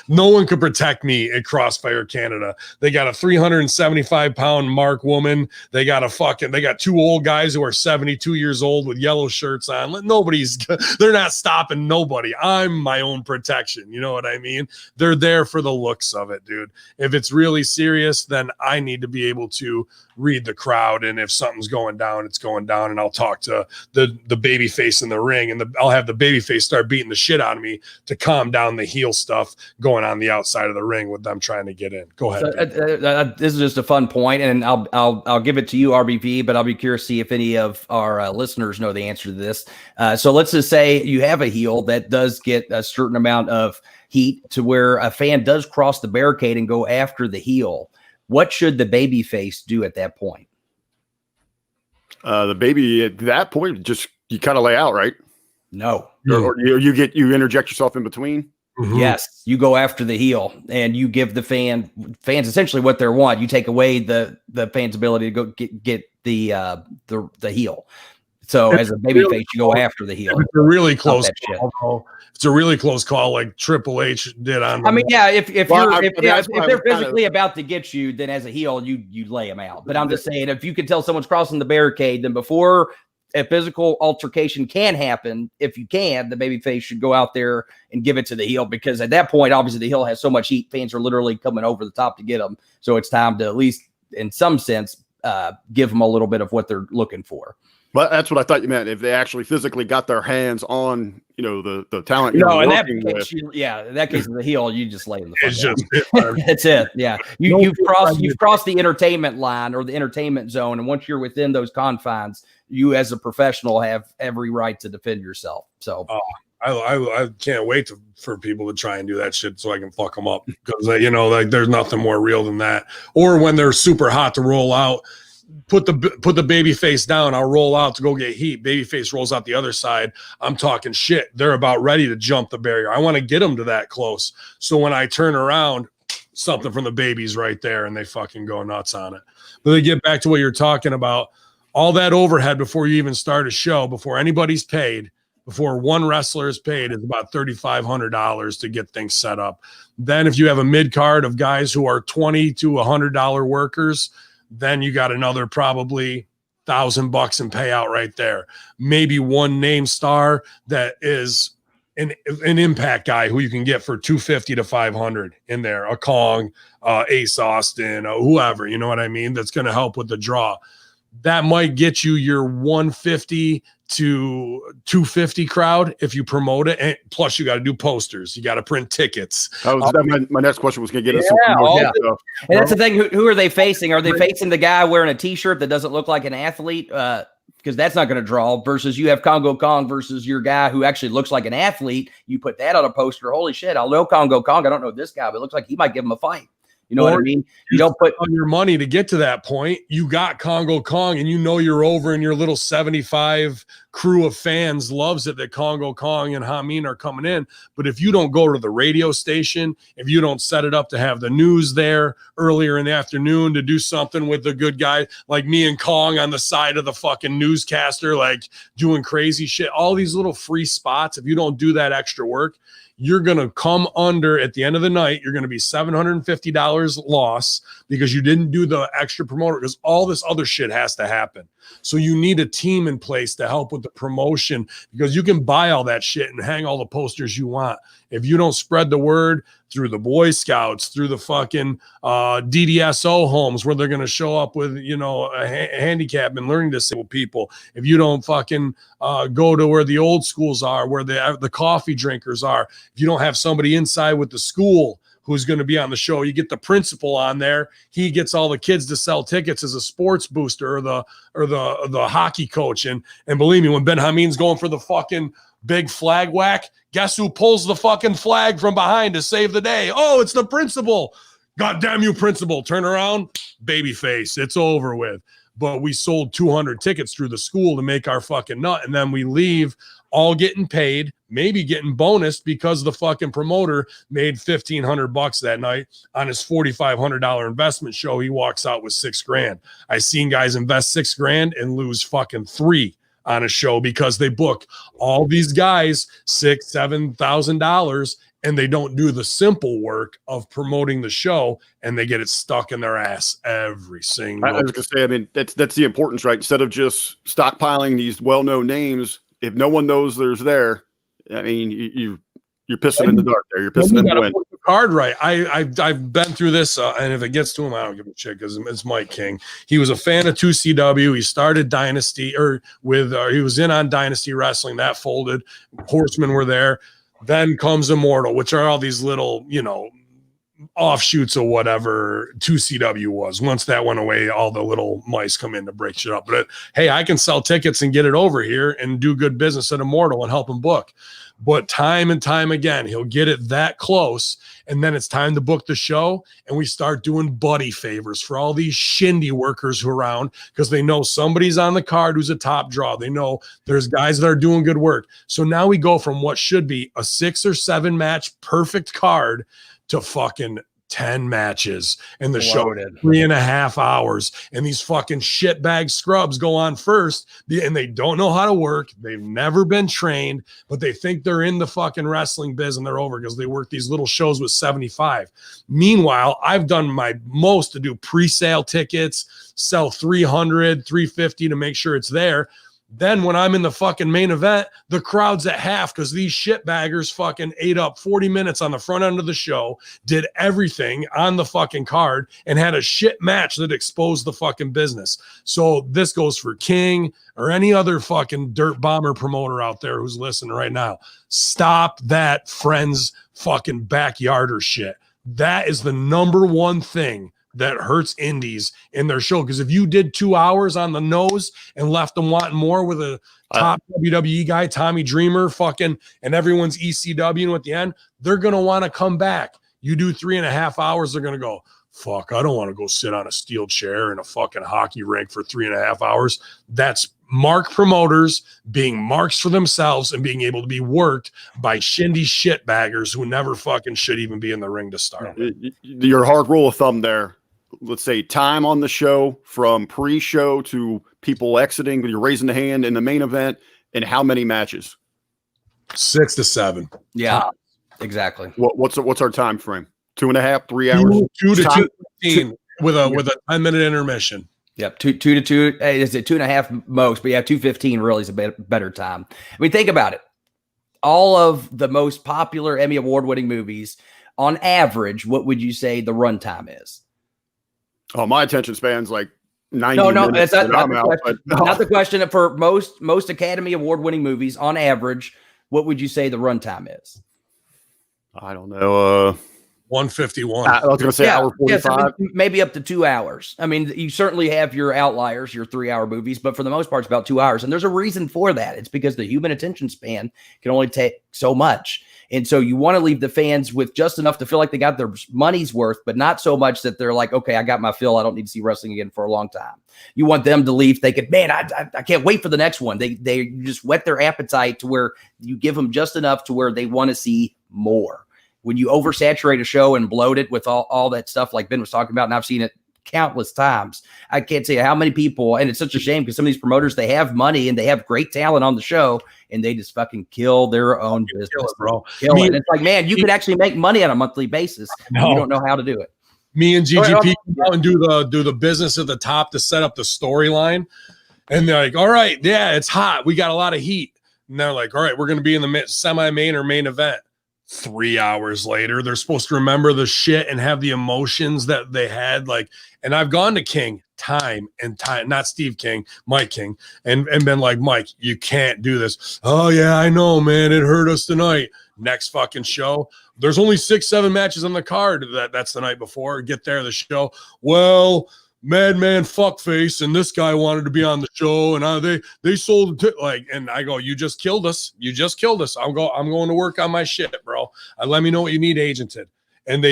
no one could protect me at Crossfire Canada. They got a 375-pound Mark woman. They got two old guys who are 72 years old with yellow shirts on. They're not stopping nobody. I'm my own protection. You know what I mean? They're there for the looks of it, dude. If it's really serious, then I need to be able to read the crowd. And if something's going down, it's going down. And I'll talk to the baby face in the ring, and I'll have the baby face start beating the shit out of me to calm down the heel stuff going on the outside of the ring with them trying to get in. Go ahead. This is just a fun point, and I'll give it to you, RBV, but I'll be curious to see if any of our listeners know the answer to this. So let's just say you have a heel that does get a certain amount of heat to where a fan does cross the barricade and go after the heel. What should the baby face do at that point? The baby at that point, just you kind of lay out, right? No. Or you interject yourself in between. Mm-hmm. Yes, you go after the heel and you give the fans essentially what they want. You take away the fan's ability to go get the heel. So as a baby face, you go after the heel. It's a really close call. It's a really close call, like Triple H did on. I mean, yeah, if they're physically about to get you, then as a heel, you lay them out. But I'm just saying, if you can tell someone's crossing the barricade, then before a physical altercation can happen, if you can, the babyface should go out there and give it to the heel, because at that point, obviously, the heel has so much heat, fans are literally coming over the top to get them. So it's time to, at least in some sense, give them a little bit of what they're looking for. Well, that's what I thought you meant. If they actually physically got their hands on, the talent. No, in that case, in that case of the heel, you just lay them the fuck down. That's it. Yeah, you've crossed the entertainment line or the entertainment zone, and once you're within those confines, you as a professional have every right to defend yourself. So, I can't wait for people to try and do that shit so I can fuck them up, because there's nothing more real than that. Or when they're super hot to roll out. Put the baby face down. I'll roll out to go get heat. Baby face rolls out the other side. I'm talking shit. They're about ready to jump the barrier. I want to get them to that close. So when I turn around, something from the baby's right there, and they fucking go nuts on it. But they get back to what you're talking about. All that overhead before you even start a show, before anybody's paid, before one wrestler is paid, is about $3,500 to get things set up. Then if you have a mid card of guys who are $20 to $100 workers, then you got another probably $1,000 in payout right there. Maybe one name star that is an impact guy who you can get for $250 to $500 in there. A Kong, Ace Austin, whoever, you know what I mean? That's going to help with the draw. That might get you your 150 to 250 crowd if you promote it. And plus you got to do posters. You got to print tickets. My next question was going to get us. And that's the thing. Who are they facing? Are they facing the guy wearing a t-shirt that doesn't look like an athlete? because that's not going to draw, versus you have Congo Kong versus your guy who actually looks like an athlete. You put that on a poster. Holy shit. I'll know Congo Kong. I don't know this guy, but it looks like he might give him a fight. You know what I mean? You don't put on your money to get to that point. You got Congo Kong, and you know you're over, and your little 75 crew of fans loves it that Congo Kong and Hamin are coming in. But if you don't go to the radio station, if you don't set it up to have the news there earlier in the afternoon to do something with the good guy like me and Kong on the side of the fucking newscaster, like doing crazy shit, all these little free spots, if you don't do that extra work, you're going to come under at the end of the night. You're going to be $750 loss because you didn't do the extra promoter, because all this other shit has to happen. So you need a team in place to help with the promotion, because you can buy all that shit and hang all the posters you want. If you don't spread the word through the Boy Scouts, through the fucking DDSO homes where they're going to show up with, a handicap and learning disabled people. If you don't fucking go to where the old schools are, where the coffee drinkers are, if you don't have somebody inside with the school who's going to be on the show, you get the principal on there. He gets all the kids to sell tickets as a sports booster, or the hockey coach. And believe me, when Ben Hamin's going for the fucking big flag whack, guess who pulls the fucking flag from behind to save the day? Oh, it's the principal. God damn you, principal. Turn around, baby face. It's over with. But we sold 200 tickets through the school to make our fucking nut. And then we leave all getting paid, maybe getting bonused because the fucking promoter made $1,500 that night on his $4,500 investment show. He walks out with $6,000. I seen guys invest $6,000 and lose fucking $3,000 on a show because they book all these guys $6,000-$7,000 and they don't do the simple work of promoting the show, and they get it stuck in their ass every single. I was gonna say, I mean, that's the importance, right? Instead of just stockpiling these well-known names, if no one knows there's there, I mean, you're pissing in the dark there. You're pissing in the wind. Put the card right. I've been through this, and if it gets to him, I don't give a shit, because it's Mike King. He was a fan of 2CW. He started Dynasty, he was in on Dynasty Wrestling. That folded. Horsemen were there. Then comes Immortal, which are all these little, offshoots of whatever 2CW was. Once that went away, all the little mice come in to break shit up. But hey, I can sell tickets and get it over here and do good business at Immortal and help him book. But time and time again, he'll get it that close, and then it's time to book the show, and we start doing buddy favors for all these shindy workers who are around, because they know somebody's on the card who's a top draw. They know there's guys that are doing good work. So now we go from what should be a 6 or 7 match perfect card to fucking 10 matches, and the show 3.5 hours, and these fucking shitbag scrubs go on first, and they don't know how to work. They've never been trained, but they think they're in the fucking wrestling biz, and they're over because they work these little shows with 75. Meanwhile, I've done my most to do pre-sale tickets, sell 300, 350 to make sure it's there. Then when I'm in the fucking main event, the crowd's at half because these shitbaggers fucking ate up 40 minutes on the front end of the show, did everything on the fucking card, and had a shit match that exposed the fucking business. So this goes for King or any other fucking dirt bomber promoter out there who's listening right now. Stop that friends fucking backyarder shit. That is the number one thing that hurts indies in their show. Because if you did 2 hours on the nose and left them wanting more with a top WWE guy, Tommy Dreamer, fucking, and everyone's ECW at the end, they're going to want to come back. You do 3.5 hours, they're going to go, fuck, I don't want to go sit on a steel chair in a fucking hockey rink for 3.5 hours. That's mark promoters being marks for themselves and being able to be worked by shindy shitbaggers who never fucking should even be in the ring to start with. Your hard rule of thumb there, let's say time on the show from pre-show to people exiting, you're raising the hand in the main event, and how many matches? 6 to 7. Yeah, exactly. What's our time frame? 2.5, 3 hours? 2 to 2:15 with a 10-minute intermission. Yep, 2 to 2. Hey, is it 2.5 most? But yeah, 2:15 really is a better time. I mean, think about it. All of the most popular Emmy award-winning movies, on average, what would you say the runtime is? Oh, my attention span's like 90 No, minutes. that's not the question. For most Academy Award-winning movies, on average, what would you say the runtime is? I don't know. 151. I was going to say hour 45. I mean, maybe up to 2 hours. I mean, you certainly have your outliers, your 3-hour movies, but for the most part, it's about 2 hours. And there's a reason for that. It's because the human attention span can only take so much. And so you want to leave the fans with just enough to feel like they got their money's worth, but not so much that they're like, okay, I got my fill. I don't need to see wrestling again for a long time. You want them to leave thinking, man, I can't wait for the next one. They just whet their appetite to where you give them just enough to where they want to see more. When you oversaturate a show and bloat it with all that stuff like Ben was talking about, and I've seen it countless times, I can't tell you how many people, and it's such a shame because some of these promoters, they have money and they have great talent on the show, and they just fucking kill their own business. Kill it, bro. And it's like, man, you could actually make money on a monthly basis. You don't know how to do it. Me and GGP come out and do the business at the top to set up the storyline. And they're like, all right, yeah, it's hot. We got a lot of heat. And they're like, all right, we're going to be in the semi-main or main event. 3 hours later, they're supposed to remember the shit and have the emotions that they had. Like, and I've gone to King time and time, not Steve King, Mike King, and been like, Mike, you can't do this. Oh yeah, I know, man. It hurt us tonight. Next fucking show. There's only 6-7 matches on the card. That's the night before. Get there, the show. Well, Madman fuckface and this guy wanted to be on the show, and they sold it like, and I go, you just killed us. You just killed us. I'm going to work on my shit, bro. Let me know what you need agented. And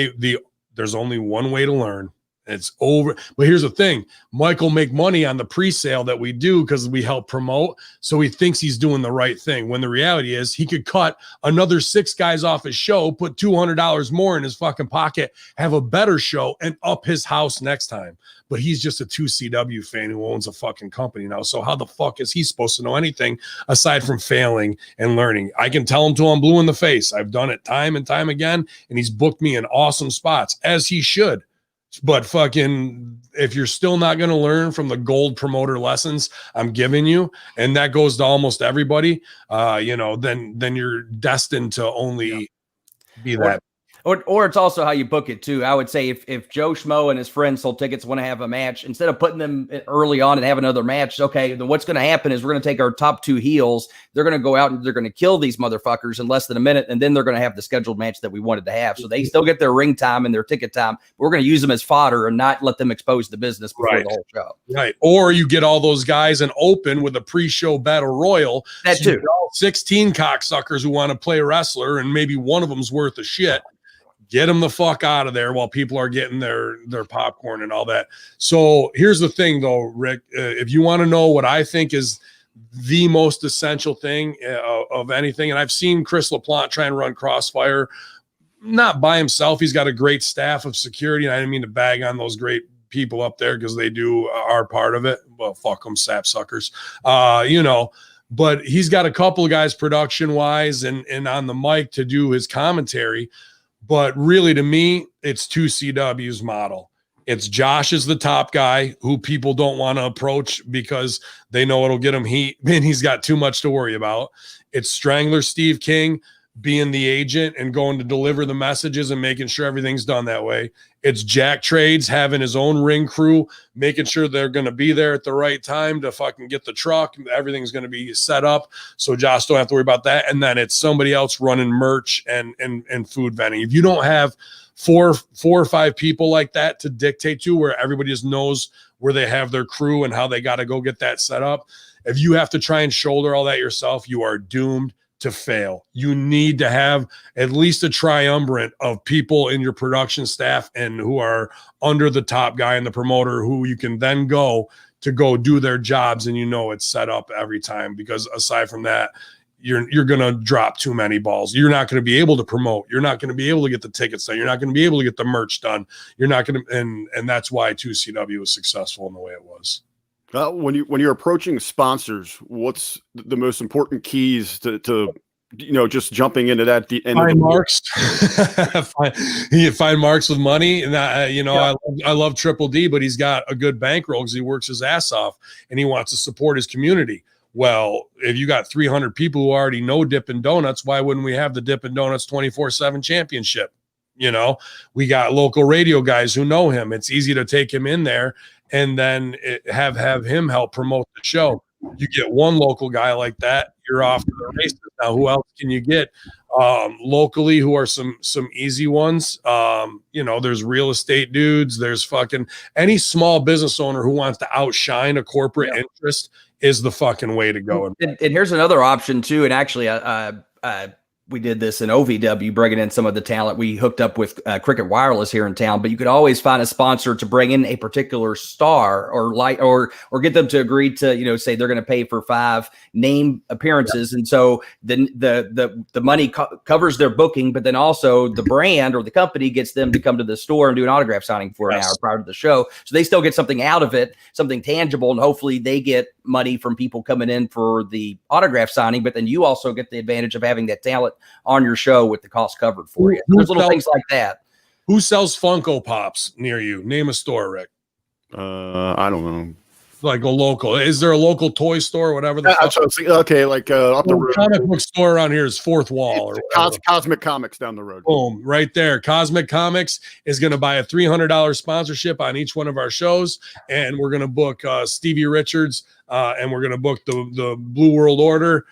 there's only one way to learn. It's over. But here's the thing. Michael make money on the pre-sale that we do because we help promote. So he thinks he's doing the right thing. When the reality is he could cut another 6 guys off his show, put $200 more in his fucking pocket, have a better show, and up his house next time. But he's just a 2CW fan who owns a fucking company now. So how the fuck is he supposed to know anything aside from failing and learning? I can tell him till I'm blue in the face. I've done it time and time again, and he's booked me in awesome spots, as he should. But fucking, if you're still not going to learn from the gold promoter lessons I'm giving you, and that goes to almost everybody, then you're destined to only be that. Or it's also how you book it too. I would say if Joe Schmo and his friends sold tickets want to have a match, instead of putting them early on and have another match, okay, then what's going to happen is we're going to take our top 2 heels. They're going to go out and they're going to kill these motherfuckers in less than a minute, and then they're going to have the scheduled match that we wanted to have. So they still get their ring time and their ticket time. But we're going to use them as fodder and not let them expose the business before the whole show. Right. Or you get all those guys and open with a pre-show battle royal. That too. 16 cocksuckers who want to play wrestler, and maybe one of them's worth of shit. Get them the fuck out of there while people are getting their popcorn and all that. So here's the thing, though, Rick. If you want to know what I think is the most essential thing of anything, and I've seen Chris LaPlante try and run Crossfire, not by himself. He's got a great staff of security, and I didn't mean to bag on those great people up there because they are part of it. Well, fuck them, sapsuckers. But he's got a couple of guys production-wise and on the mic to do his commentary. But really, to me, it's 2CW's model. It's Josh is the top guy who people don't want to approach because they know it'll get him heat, and he's got too much to worry about. It's Strangler Steve King being the agent and going to deliver the messages and making sure everything's done that way. It's Jack Trades having his own ring crew, making sure they're going to be there at the right time to fucking get the truck. Everything's going to be set up so Josh don't have to worry about that. And then it's somebody else running merch and food vending. If you don't have four or five people like that to dictate to, where everybody just knows where they have their crew and how they got to go get that set up, if you have to try and shoulder all that yourself, you are doomed to fail. You need to have at least a triumvirate of people in your production staff and who are under the top guy and the promoter who you can then go do their jobs, and it's set up every time. Because aside from that, you're going to drop too many balls. You're not going to be able to promote. You're not going to be able to get the tickets done. You're not going to be able to get the merch done. You're not going to, and that's why 2CW was successful in the way it was. When you're approaching sponsors, what's the most important keys to just jumping into that? Find marks. Find marks with money, and I love Triple D, but he's got a good bankroll because he works his ass off and he wants to support his community. Well, if you got 300 people who already know Dippin' Donuts, why wouldn't we have the Dippin' Donuts 24/7 championship? We got local radio guys who know him. It's easy to take him in there and then have him help promote the show. You get one local guy like that, you're off to the races. Now, who else can you get locally? Who are some easy ones? There's real estate dudes. There's fucking any small business owner who wants to outshine a corporate interest is the fucking way to go. And here's another option too. And actually, we did this in OVW, bringing in some of the talent. We hooked up with Cricket Wireless here in town, but you could always find a sponsor to bring in a particular star or get them to agree to, say they're going to pay for 5 name appearances. And so then the money covers their booking, but then also the brand or the company gets them to come to the store and do an autograph signing for an hour prior to the show. So they still get something out of it, something tangible. And hopefully they get money from people coming in for the autograph signing, but then you also get the advantage of having that talent on your show with the cost covered for you. There's little things like that. Who sells Funko Pops near you? Name a store, Rick. I don't know. Like a local. Is there a local toy store or whatever? Okay, like up the road. Comic book store around here is Fourth Wall. Or Cosmic Comics down the road. Boom, right there. Cosmic Comics is going to buy a $300 sponsorship on each one of our shows, and we're going to book Stevie Richards, and we're going to book the Blue World Order.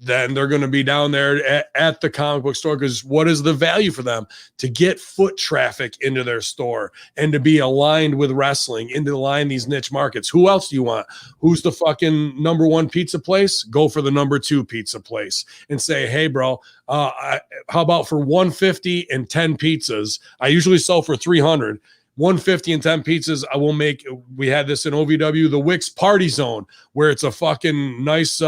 Then they're going to be down there at the comic book store, because what is the value for them? To get foot traffic into their store and to be aligned with wrestling, and to align these niche markets. Who else do you want? Who's the fucking #1 pizza place? Go for the #2 pizza place and say, hey, bro, how about for $150 and 10 pizzas? I usually sell for $300. $150 and 10 pizzas. I will make. We had this in OVW, the Wix Party Zone, where it's a fucking nice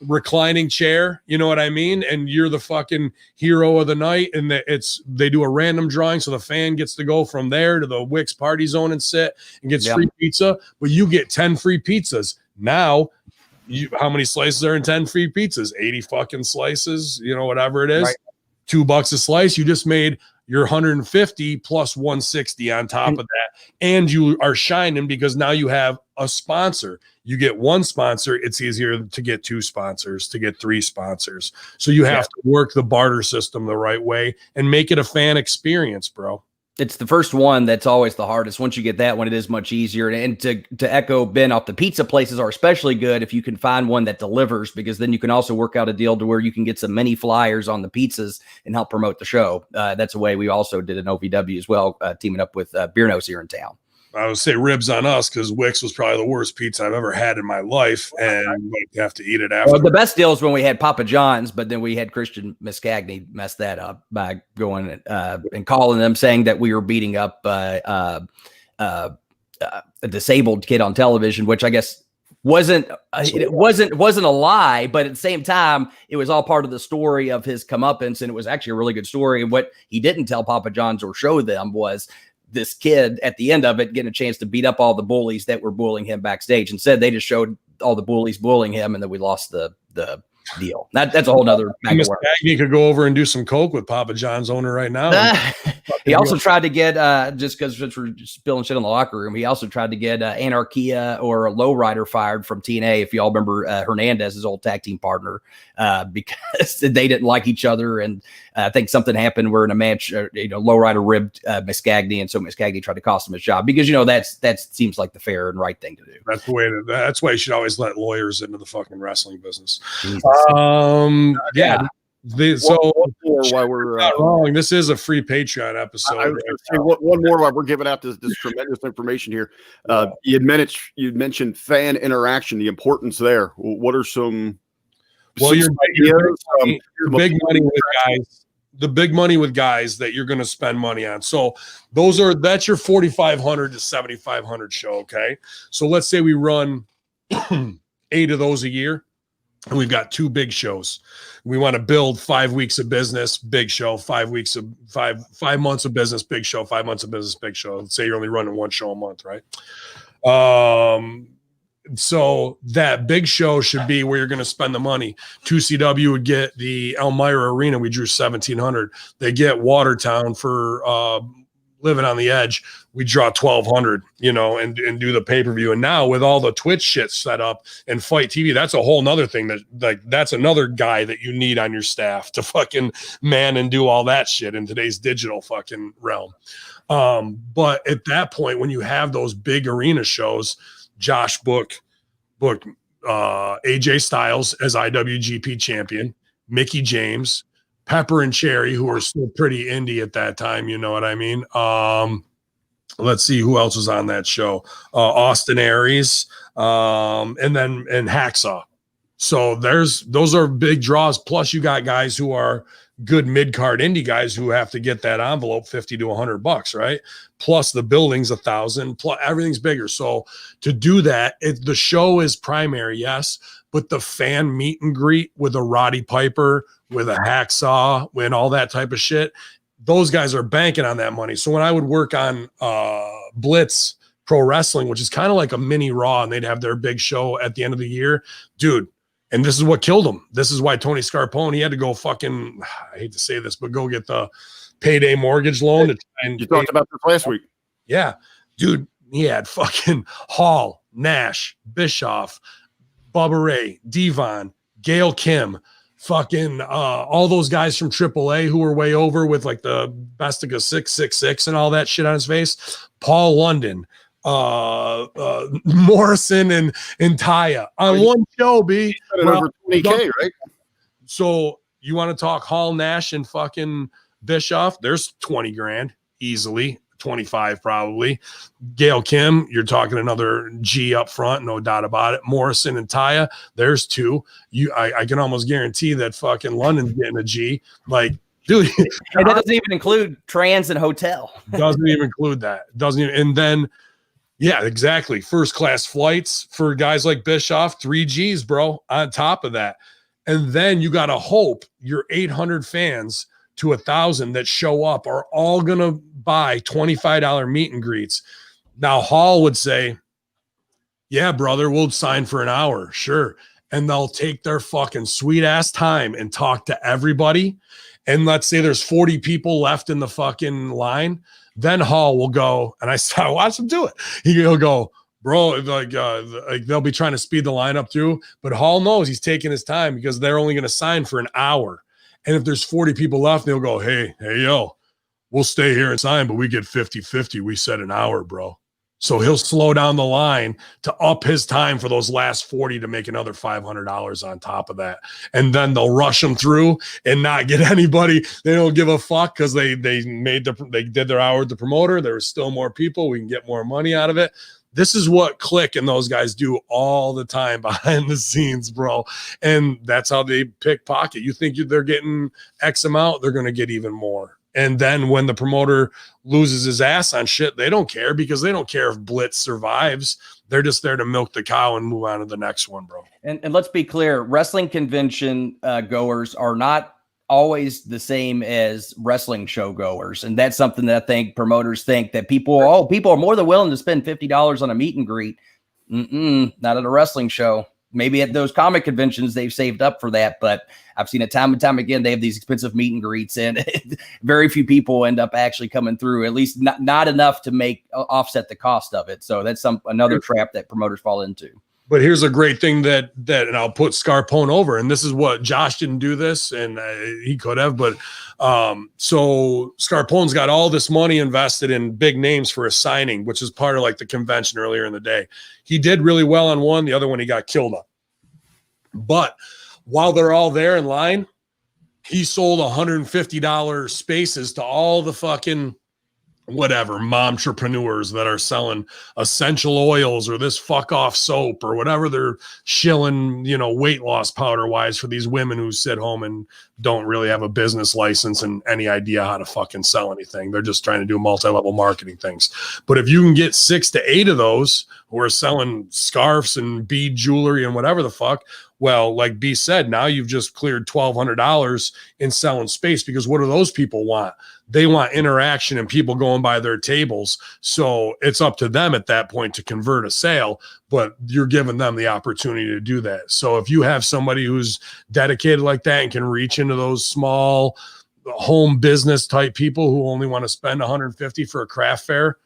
reclining chair, you know what I mean? And you're the fucking hero of the night, and they do a random drawing, so the fan gets to go from there to the Wix Party Zone and sit and gets free pizza, but you get 10 free pizzas. Now, how many slices are in 10 free pizzas? 80 fucking slices, whatever it is. Right. $2 a slice. You just made your 150 plus 160 on top of that, and you are shining because now you have a sponsor. You get one sponsor, it's easier to get 2 sponsors, to get 3 sponsors. So you have to work the barter system the right way and make it a fan experience, bro. It's the first one that's always the hardest. Once you get that one, it is much easier. And to echo Ben off, the pizza places are especially good if you can find one that delivers, because then you can also work out a deal to where you can get some mini flyers on the pizzas and help promote the show. That's a way we also did an OVW as well, teaming up with Beer Nose here in town. I would say ribs on us, because Wix was probably the worst pizza I've ever had in my life, and you have to eat it after. Well, the best deal is when we had Papa John's, but then we had Christian Miscagni mess that up by going and calling them, saying that we were beating up a disabled kid on television, which I guess wasn't a lie, but at the same time, it was all part of the story of his comeuppance, and it was actually a really good story. And what he didn't tell Papa John's or show them was this kid at the end of it getting a chance to beat up all the bullies that were bullying him backstage. Instead, they just showed all the bullies bullying him, and then we lost the deal. That's a whole nother. Mr. Agnew could go over and do some coke with Papa John's owner right now. He also tried to get just because we're spilling shit in the locker room. He also tried to get Anarchia or a Lowrider fired from TNA. If y'all remember Hernandez, his old tag team partner, because they didn't like each other, and I think something happened where in a match, Lowrider ribbed Miscagni, and so Miscagni tried to cost him his job, because that seems like the fair and right thing to do. That's the way. That's why you should always let lawyers into the fucking wrestling business. While we're not wrong, this is a free Patreon episode. One more while we're giving out this tremendous information here. You mentioned fan interaction, the importance there. What are some? Well, your big money with guys. The big money with guys that you're going to spend money on. So that's your 4,500 to 7,500 show. Okay, so let's say we run 8 of those a year, and we've got 2 big shows. We want to build 5 weeks of business, big show, 5 weeks of 5 months of business, big show, 5 months of business, big show. Let's say you're only running 1 show a month, right? So that big show should be where you're going to spend the money. 2CW would get the Elmira Arena. We drew 1,700. They get Watertown for Living on the Edge. We draw 1,200, and do the pay-per-view. And now with all the Twitch shit set up and Fight TV, that's a whole nother thing that's another guy that you need on your staff to fucking man and do all that shit in today's digital fucking realm. But at that point, when you have those big arena shows, Josh booked AJ Styles as IWGP champion, Mickey James, Pepper and Cherry, who were still pretty indie at that time. You know what I mean? Let's see who else was on that show. Austin Aries, and Hacksaw. So those are big draws. Plus you got guys who are good mid-card indie guys who have to get that envelope $50 to $100, right? Plus the building's $1,000, plus everything's bigger. So to do that, the show is primary, yes, but the fan meet and greet with a Roddy Piper, with a Hacksaw, and all that type of shit, those guys are banking on that money. So when I would work on Blitz Pro Wrestling, which is kind of like a mini Raw, and they'd have their big show at the end of the year, dude, and this is what killed him. This is why Tony Scarpone, he had to go fucking, I hate to say this, but go get the payday mortgage loan. You talked about this last week. Yeah. Dude, he had fucking Hall, Nash, Bischoff, Bubba Ray, Devon, Gail Kim, fucking all those guys from AAA who were way over with like the Bestica 666 and all that shit on his face. Paul London, Morrison and Taya on one show, B. Over 20K, right? So you want to talk Hall, Nash, and fucking Bischoff? There's 20 grand easily, 25 probably. Gail Kim, you're talking another G up front, no doubt about it. Morrison and Taya, there's 2. I can almost guarantee that fucking London's getting a G. Like, dude, and that doesn't even include trans and hotel. Doesn't even include that. Doesn't even, and then. Yeah, exactly. First class flights for guys like Bischoff, 3 Gs, bro, on top of that. And then you got to hope your 800 fans to 1,000 that show up are all going to buy $25 meet and greets. Now, Hall would say, yeah, brother, we'll sign for an hour. Sure. And they'll take their fucking sweet ass time and talk to everybody. And let's say there's 40 people left in the fucking line. Then Hall will go, and I watch him do it. He'll go, bro, like they'll be trying to speed the line up through, but Hall knows he's taking his time because they're only going to sign for an hour. And if there's 40 people left, they'll go, hey, yo, we'll stay here and sign, but we get 50-50. We said an hour, bro. So he'll slow down the line to up his time for those last 40 to make another $500 on top of that. And then they'll rush them through and not get anybody. They don't give a fuck because they did their hour with the promoter. There was still more people. We can get more money out of it. This is what Click and those guys do all the time behind the scenes, bro. And that's how they pickpocket. You think they're getting X amount, they're going to get even more. And then when the promoter loses his ass on shit, they don't care because they don't care if Blitz survives. They're just there to milk the cow and move on to the next one, bro. And let's be clear, wrestling convention goers are not always the same as wrestling show goers. And that's something that I think promoters think that people are more than willing to spend $50 on a meet and greet. Not at a wrestling show. Maybe at those comic conventions, they've saved up for that, but I've seen it time and time again. They have these expensive meet and greets, and very few people end up actually coming through, at least not enough to make offset the cost of it. So that's another trap that promoters fall into. But here's a great thing that and I'll put Scarpone over, and this is what Josh didn't do this, and he could have, but so Scarpone's got all this money invested in big names for a signing, which is part of like the convention earlier in the day. He did really well on one, the other one he got killed on. But while they're all there in line, he sold $150 spaces to all the fucking whatever momtrepreneurs that are selling essential oils or this fuck off soap or whatever they're shilling, weight loss powder wise for these women who sit home and don't really have a business license and any idea how to fucking sell anything. They're just trying to do multi-level marketing things. But if you can get 6 to 8 of those who are selling scarves and bead jewelry and whatever the fuck, well, like B said, now you've just cleared $1,200 in selling space, because what do those people want? They want interaction and people going by their tables. So it's up to them at that point to convert a sale, but you're giving them the opportunity to do that. So if you have somebody who's dedicated like that and can reach into those small home business type people who only want to spend $150 for a craft fair,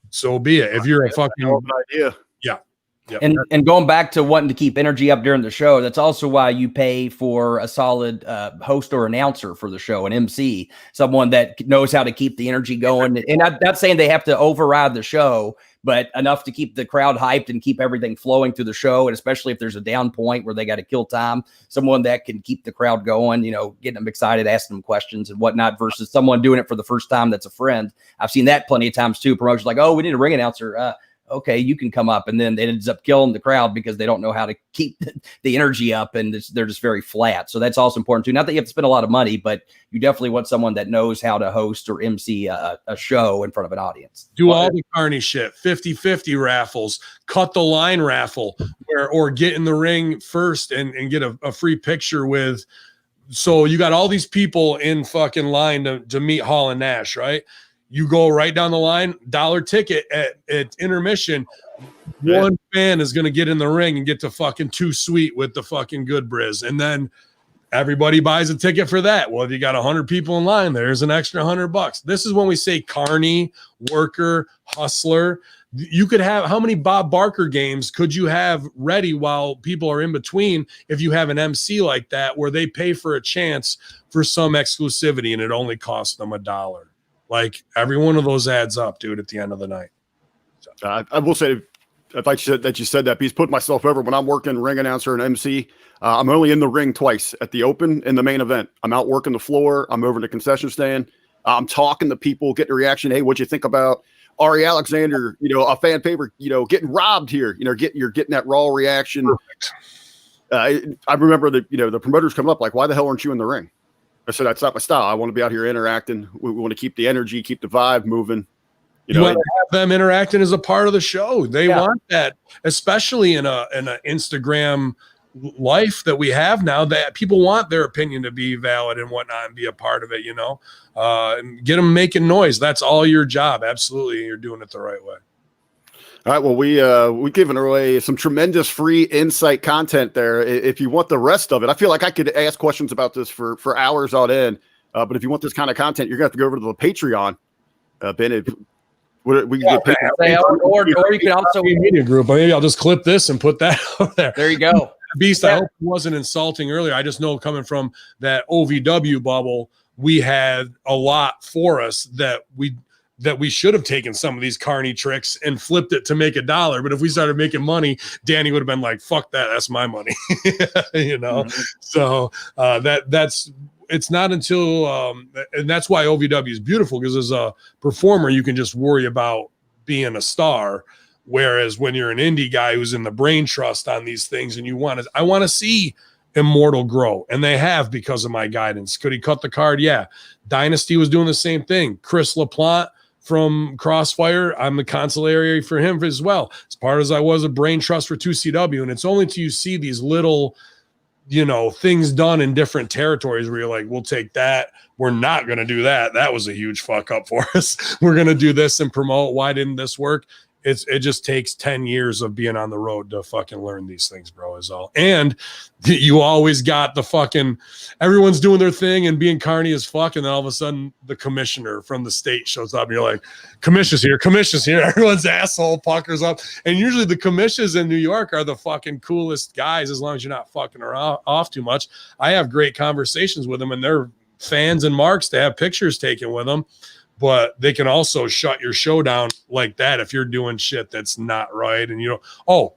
so be it. If you're a fucking idea. Yeah. Yep. And going back to wanting to keep energy up during the show, that's also why you pay for a solid host or announcer for the show, an MC, someone that knows how to keep the energy going. And I'm not saying they have to override the show, but enough to keep the crowd hyped and keep everything flowing through the show. And especially if there's a down point where they got to kill time, someone that can keep the crowd going, getting them excited, asking them questions and whatnot, versus someone doing it for the first time that's a friend. I've seen that plenty of times too. Promotions like, oh, we need a ring announcer. Okay, you can come up, and then it ends up killing the crowd because they don't know how to keep the energy up, and they're just very flat. So that's also important too. Not that you have to spend a lot of money, but you definitely want someone that knows how to host or MC a show in front of an audience. Do all the carny shit, 50-50 raffles, cut the line raffle, or get in the ring first and get a free picture with. So you got all these people in fucking line to meet Hall and Nash, right? You go right down the line, $1 ticket at intermission. One fan is going to get in the ring and get to fucking too sweet with the fucking good Briz. And then everybody buys a ticket for that. Well, if you got 100 people in line, there's an extra $100. This is when we say carny, worker, hustler. You could have, how many Bob Barker games could you have ready while people are in between if you have an MC like that where they pay for a chance for some exclusivity and it only costs them $1? Like, every one of those adds up, dude, at the end of the night. So. I will say, if I said that you said that, please put myself over. When I'm working ring announcer and MC, I'm only in the ring twice, at the open and the main event. I'm out working the floor. I'm over in the concession stand. I'm talking to people, getting a reaction. Hey, what'd you think about Ari Alexander, a fan favorite, getting robbed here? You're getting that raw reaction. I remember the promoters coming up like, why the hell aren't you in the ring? I said, that's not my style. I want to be out here interacting. We want to keep the energy, keep the vibe moving. You want to have them interacting as a part of the show. They want that, especially in a Instagram life that we have now, that people want their opinion to be valid and whatnot and be a part of it, and get them making noise. That's all your job. Absolutely. You're doing it the right way. All right. Well, we've given away some tremendous free insight content there. If you want the rest of it, I feel like I could ask questions about this for hours on end. But if you want this kind of content, you're going to have to go over to the Patreon. Ben, we can get or you can also media group. Maybe I'll just clip this and put that out there. There you go. Beast, I hope it wasn't insulting earlier. I just know coming from that OVW bubble, we had a lot for us that we should have taken some of these carny tricks and flipped it to make $1. But if we started making money, Danny would have been like, fuck that. That's my money. Mm-hmm. So that's, it's not until, and that's why OVW is beautiful, because as a performer, you can just worry about being a star. Whereas when you're an indie guy who's in the brain trust on these things and I want to see Immortal grow, and they have because of my guidance. Could he cut the card? Yeah. Dynasty was doing the same thing. Chris LaPlante from Crossfire, I'm the consigliere for him as well. As part as I was a brain trust for 2CW, and it's only till you see these little, things done in different territories where you're like, we'll take that. We're not going to do that. That was a huge fuck up for us. We're going to do this and promote. Why didn't this work? It just takes 10 years of being on the road to fucking learn these things, bro, is all. And you always got the fucking, everyone's doing their thing and being carny as fuck. And then all of a sudden the commissioner from the state shows up and you're like, commission's here. Everyone's asshole puckers up. And usually the commissions in New York are the fucking coolest guys, as long as you're not fucking around off too much. I have great conversations with them, and they're fans and marks to have pictures taken with them. But they can also shut your show down like that if you're doing shit that's not right. And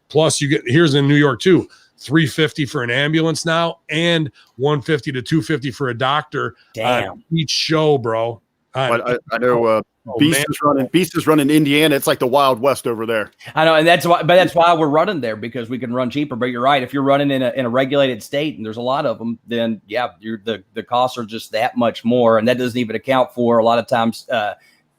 plus you get, here's in New York too, $350 for an ambulance now and $150 to $250 for a doctor. Damn. Each show, bro. I know Beast is running Indiana. It's like the Wild West over there. I know, and that's why we're running there, because we can run cheaper. But you're right. If you're running in a regulated state, and there's a lot of them, then the costs are just that much more, and that doesn't even account for a lot of times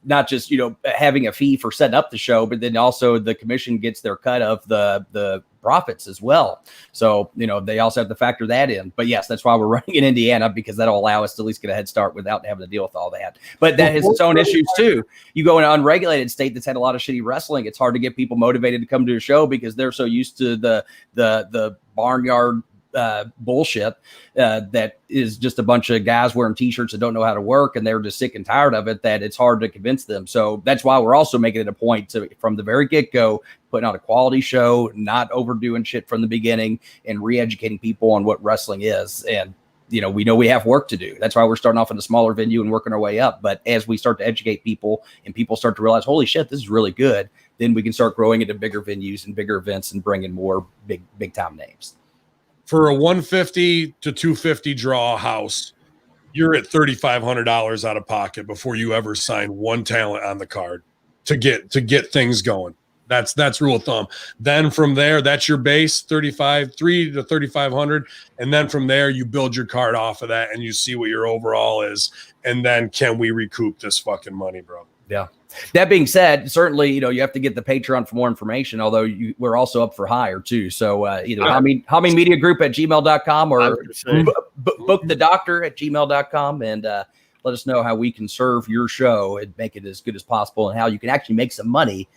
not just having a fee for setting up the show, but then also the commission gets their cut of the profits as well. So they also have to factor that in. But yes, that's why we're running in Indiana, because that'll allow us to at least get a head start without having to deal with all that. But that has its own issues too. You go in an unregulated state that's had a lot of shitty wrestling, it's hard to get people motivated to come to a show because they're so used to the barnyard bullshit that is just a bunch of guys wearing t-shirts that don't know how to work, and they're just sick and tired of it, that it's hard to convince them. So that's why we're also making it a point to, from the very get-go, putting out a quality show, not overdoing shit from the beginning, and re-educating people on what wrestling is. And we know we have work to do. That's why we're starting off in a smaller venue and working our way up. But as we start to educate people and people start to realize, holy shit, this is really good, then we can start growing into bigger venues and bigger events and bringing more big time names. For a 150 to 250 draw house, you're at $3,500 out of pocket before you ever sign one talent on the card to get things going. That's rule of thumb. Then from there, that's your base, $3,500 to $3,500, and then from there you build your card off of that, and you see what your overall is, and then can we recoup this fucking money, bro? Yeah. That being said, certainly, you have to get the Patreon for more information, although we're also up for hire too. So either Hamin Media Group at gmail.com or book the doctor at gmail.com and let us know how we can serve your show and make it as good as possible and how you can actually make some money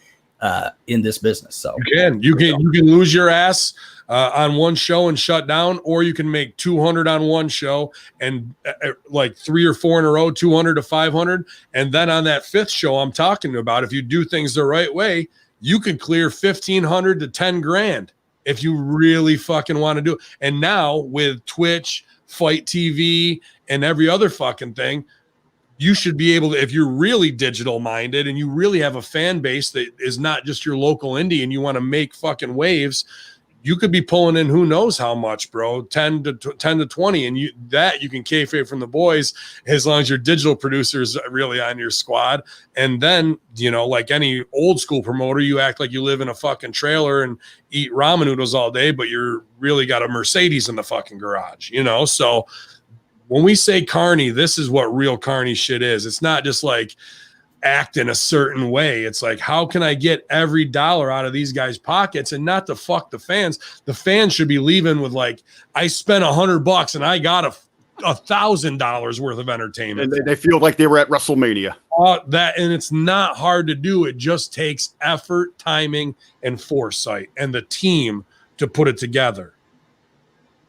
in this business. So you can lose your ass on one show and shut down, or you can make 200 on one show and like 3 or 4 in a row, 200 to 500. And then on that fifth show I'm talking about, if you do things the right way, you can clear 1,500 to 10 grand if you really fucking want to do it. And now with Twitch, Fight TV, and every other fucking thing, you should be able to, if you're really digital minded and you really have a fan base that is not just your local indie and you want to make fucking waves, you could be pulling in who knows how much, bro, 10 to 20. And you can kayfabe from the boys as long as your digital producer's really on your squad. And then, like any old school promoter, you act like you live in a fucking trailer and eat ramen noodles all day, but you're really got a Mercedes in the fucking garage, So when we say carny, this is what real carny shit is. It's not just like act in a certain way. It's like, how can I get every dollar out of these guys' pockets and not to fuck the fans? The fans should be leaving with like, I spent $100 and I got $1,000 worth of entertainment. And they feel like they were at WrestleMania. And it's not hard to do. It just takes effort, timing, and foresight, and the team to put it together.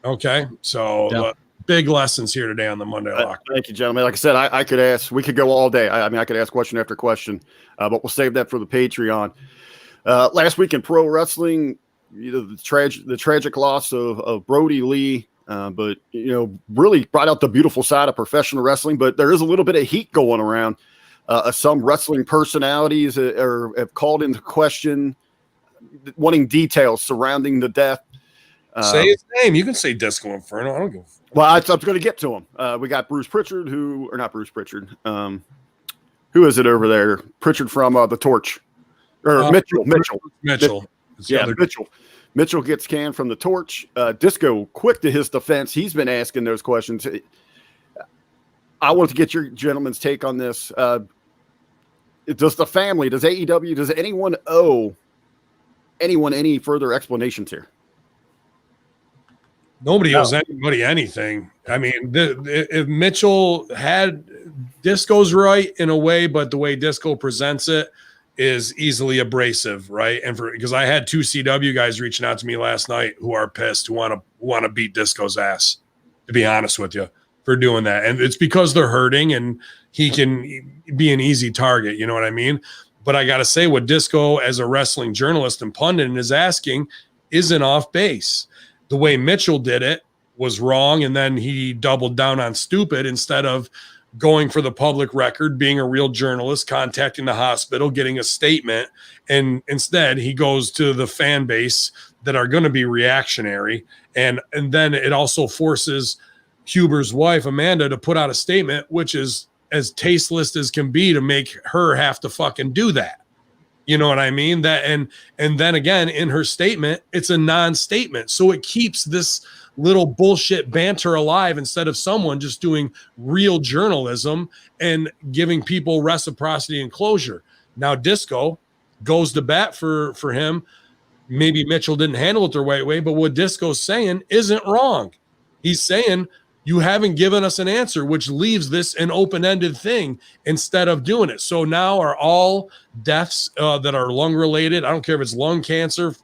Okay, so big lessons here today on the Monday Lock. Thank you, gentlemen. Like I said, I could ask. We could go all day. I could ask question after question, but we'll save that for the Patreon. Last week in pro wrestling, the tragic loss of Brody Lee, but really brought out the beautiful side of professional wrestling. But there is a little bit of heat going around. Some wrestling personalities have called into question, wanting details surrounding the death. Say his name. You can say Disco Inferno. I don't give a fuck. Well, I was going to get to him. We got Bruce Pritchard, who is it over there? Pritchard from the Torch, or Mitchell. Yeah, Mitchell. Mitchell gets canned from the Torch. Disco, quick to his defense, he's been asking those questions. I want to get your gentleman's take on this. Does the family, does AEW, does anyone owe anyone any further explanations here? Nobody owes anybody anything. I mean, if Mitchell had Disco's right in a way, but the way Disco presents it is easily abrasive, right? And because I had 2 CW guys reaching out to me last night who are pissed, who want to beat Disco's ass, to be honest with you, for doing that. And it's because they're hurting and he can be an easy target, you know what I mean? But I got to say, what Disco as a wrestling journalist and pundit is asking isn't off base. The way Mitchell did it was wrong, and then he doubled down on stupid instead of going for the public record, being a real journalist, contacting the hospital, getting a statement, and instead he goes to the fan base that are going to be reactionary, and then it also forces Huber's wife, Amanda, to put out a statement, which is as tasteless as can be, to make her have to fucking do that. You know what I mean? That and then again, in her statement, it's a non-statement. So it keeps this little bullshit banter alive instead of someone just doing real journalism and giving people reciprocity and closure. Now Disco goes to bat for him. Maybe Mitchell didn't handle it the right way, but what Disco's saying isn't wrong. He's saying, you haven't given us an answer, which leaves this an open-ended thing instead of doing it. So now are all deaths that are lung-related, I don't care if it's lung cancer,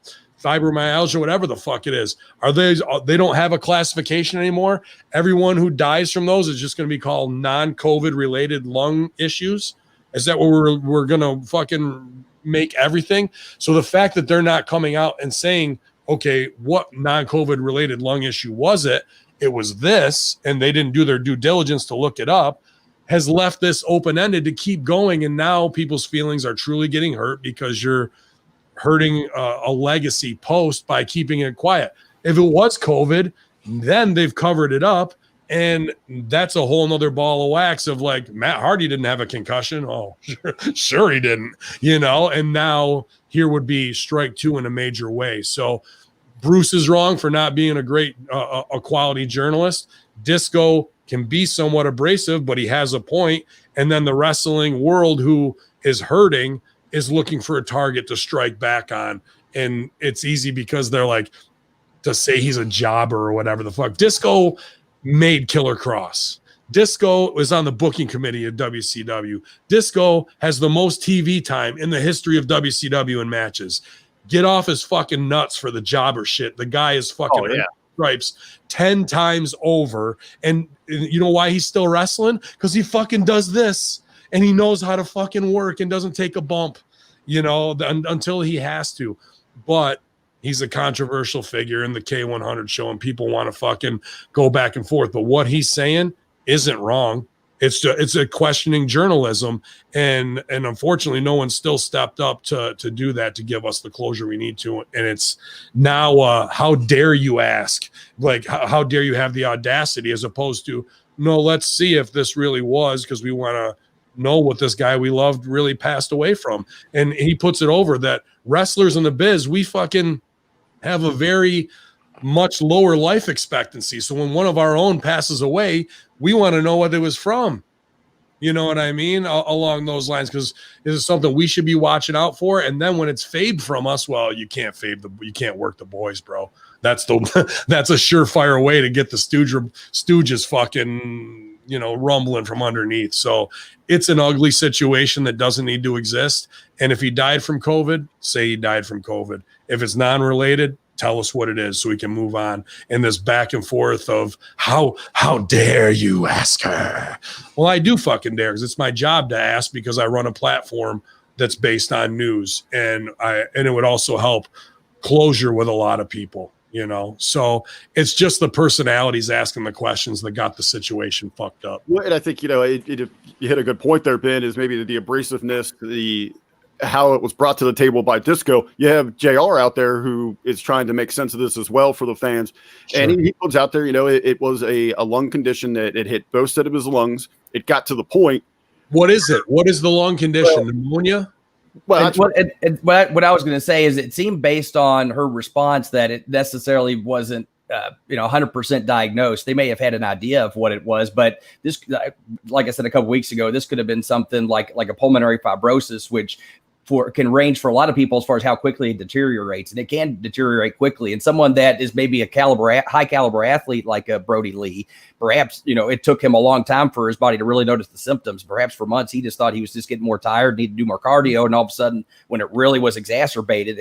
fibromyalgia, whatever the fuck it is, they don't have a classification anymore? Everyone who dies from those is just going to be called non-COVID related lung issues? Is that what we're going to fucking make everything? So the fact that they're not coming out and saying, okay, what non-COVID related lung issue was it? It was this, and they didn't do their due diligence to look it up, has left this open-ended to keep going. And now people's feelings are truly getting hurt because you're hurting a legacy post by keeping it quiet. If it was COVID, then they've covered it up. And that's a whole nother ball of wax of like, Matt Hardy didn't have a concussion. Oh, sure he didn't, and now here would be strike two in a major way. So Bruce is wrong for not being a great, a quality journalist. Disco can be somewhat abrasive, but he has a point. And then the wrestling world, who is hurting, is looking for a target to strike back on. And it's easy because they're like, to say he's a jobber or whatever the fuck. Disco made Killer Cross. Disco was on the booking committee at WCW. Disco has the most TV time in the history of WCW in matches. Get off his fucking nuts for the jobber shit. The guy is fucking stripes 10 times over. And you know why he's still wrestling? Because he fucking does this. And he knows how to fucking work and doesn't take a bump, until he has to. But he's a controversial figure in the K100 show, and people want to fucking go back and forth. But what he's saying isn't wrong. It's a questioning journalism, and unfortunately, no one's still stepped up to do that, to give us the closure we need to. And it's now, how dare you ask? Like, how dare you have the audacity, as opposed to, no, let's see if this really was, because we want to know what this guy we loved really passed away from. And he puts it over that wrestlers in the biz, we fucking have a very much lower life expectancy. So when one of our own passes away, we want to know what it was from. You know what I mean? Along those lines, because this is something we should be watching out for. And then when it's fade from us, well, you can't you can't work the boys, bro. That's a surefire way to get the stooges fucking, rumbling from underneath. So it's an ugly situation that doesn't need to exist. And if he died from COVID, say he died from COVID. If it's non-related, tell us what it is so we can move on. And this back and forth of how dare you ask her? Well, I do fucking dare, because it's my job to ask, because I run a platform that's based on news, and it would also help closure with a lot of people. So it's just the personalities asking the questions that got the situation fucked up. Well, and I think, you hit a good point there, Ben, is maybe the abrasiveness, how it was brought to the table by Disco. You have JR out there who is trying to make sense of this as well for the fans. Sure. And he puts out there, it was a lung condition that it hit both sides of his lungs. It got to the point. What is it? What is the lung condition? Pneumonia? Well, what I was going to say is, it seemed based on her response that it necessarily wasn't 100% diagnosed. They may have had an idea of what it was, but this, like I said a couple weeks ago, this could have been something like a pulmonary fibrosis, which can range for a lot of people as far as how quickly it deteriorates, and it can deteriorate quickly. And someone that is maybe a high caliber athlete like Brody Lee, perhaps, it took him a long time for his body to really notice the symptoms. Perhaps for months, he just thought he was just getting more tired, needed to do more cardio. And all of a sudden, when it really was exacerbated,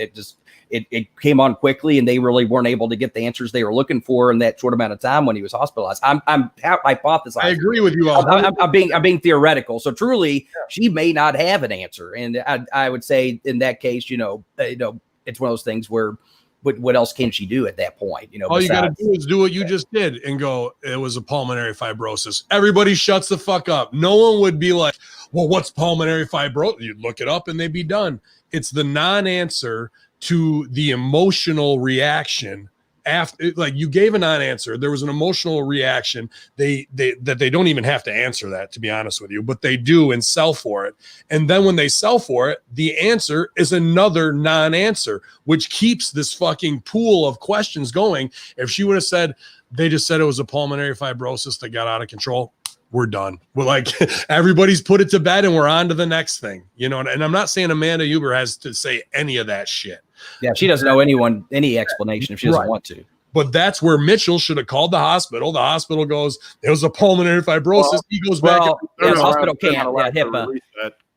it came on quickly, and they really weren't able to get the answers they were looking for in that short amount of time when he was hospitalized. I'm hypothesizing. I agree with you. I'm being theoretical. So truly, she may not have an answer. And I would say in that case, it's one of those things where, what else can she do at that point? All you got to do is do what you just did and go, it was a pulmonary fibrosis. Everybody shuts the fuck up. No one would be like, well, what's pulmonary fibrosis? You'd look it up and they'd be done. It's the non-answer to the emotional reaction. After, like, you gave a non-answer, there was an emotional reaction. They don't even have to answer that, to be honest with you, but they do and sell for it. And then when they sell for it, the answer is another non-answer, which keeps this fucking pool of questions going. If she would have said, they just said it was a pulmonary fibrosis that got out of control, we're done. We're like, everybody's put it to bed and we're on to the next thing, and I'm not saying Amanda Huber has to say any of that shit. Yeah, she doesn't know any explanation if she doesn't want to. But that's where Mitchell should have called the hospital. The hospital goes, it was a pulmonary fibrosis. Well, he goes back. The hospital can't. Yeah, HIPAA.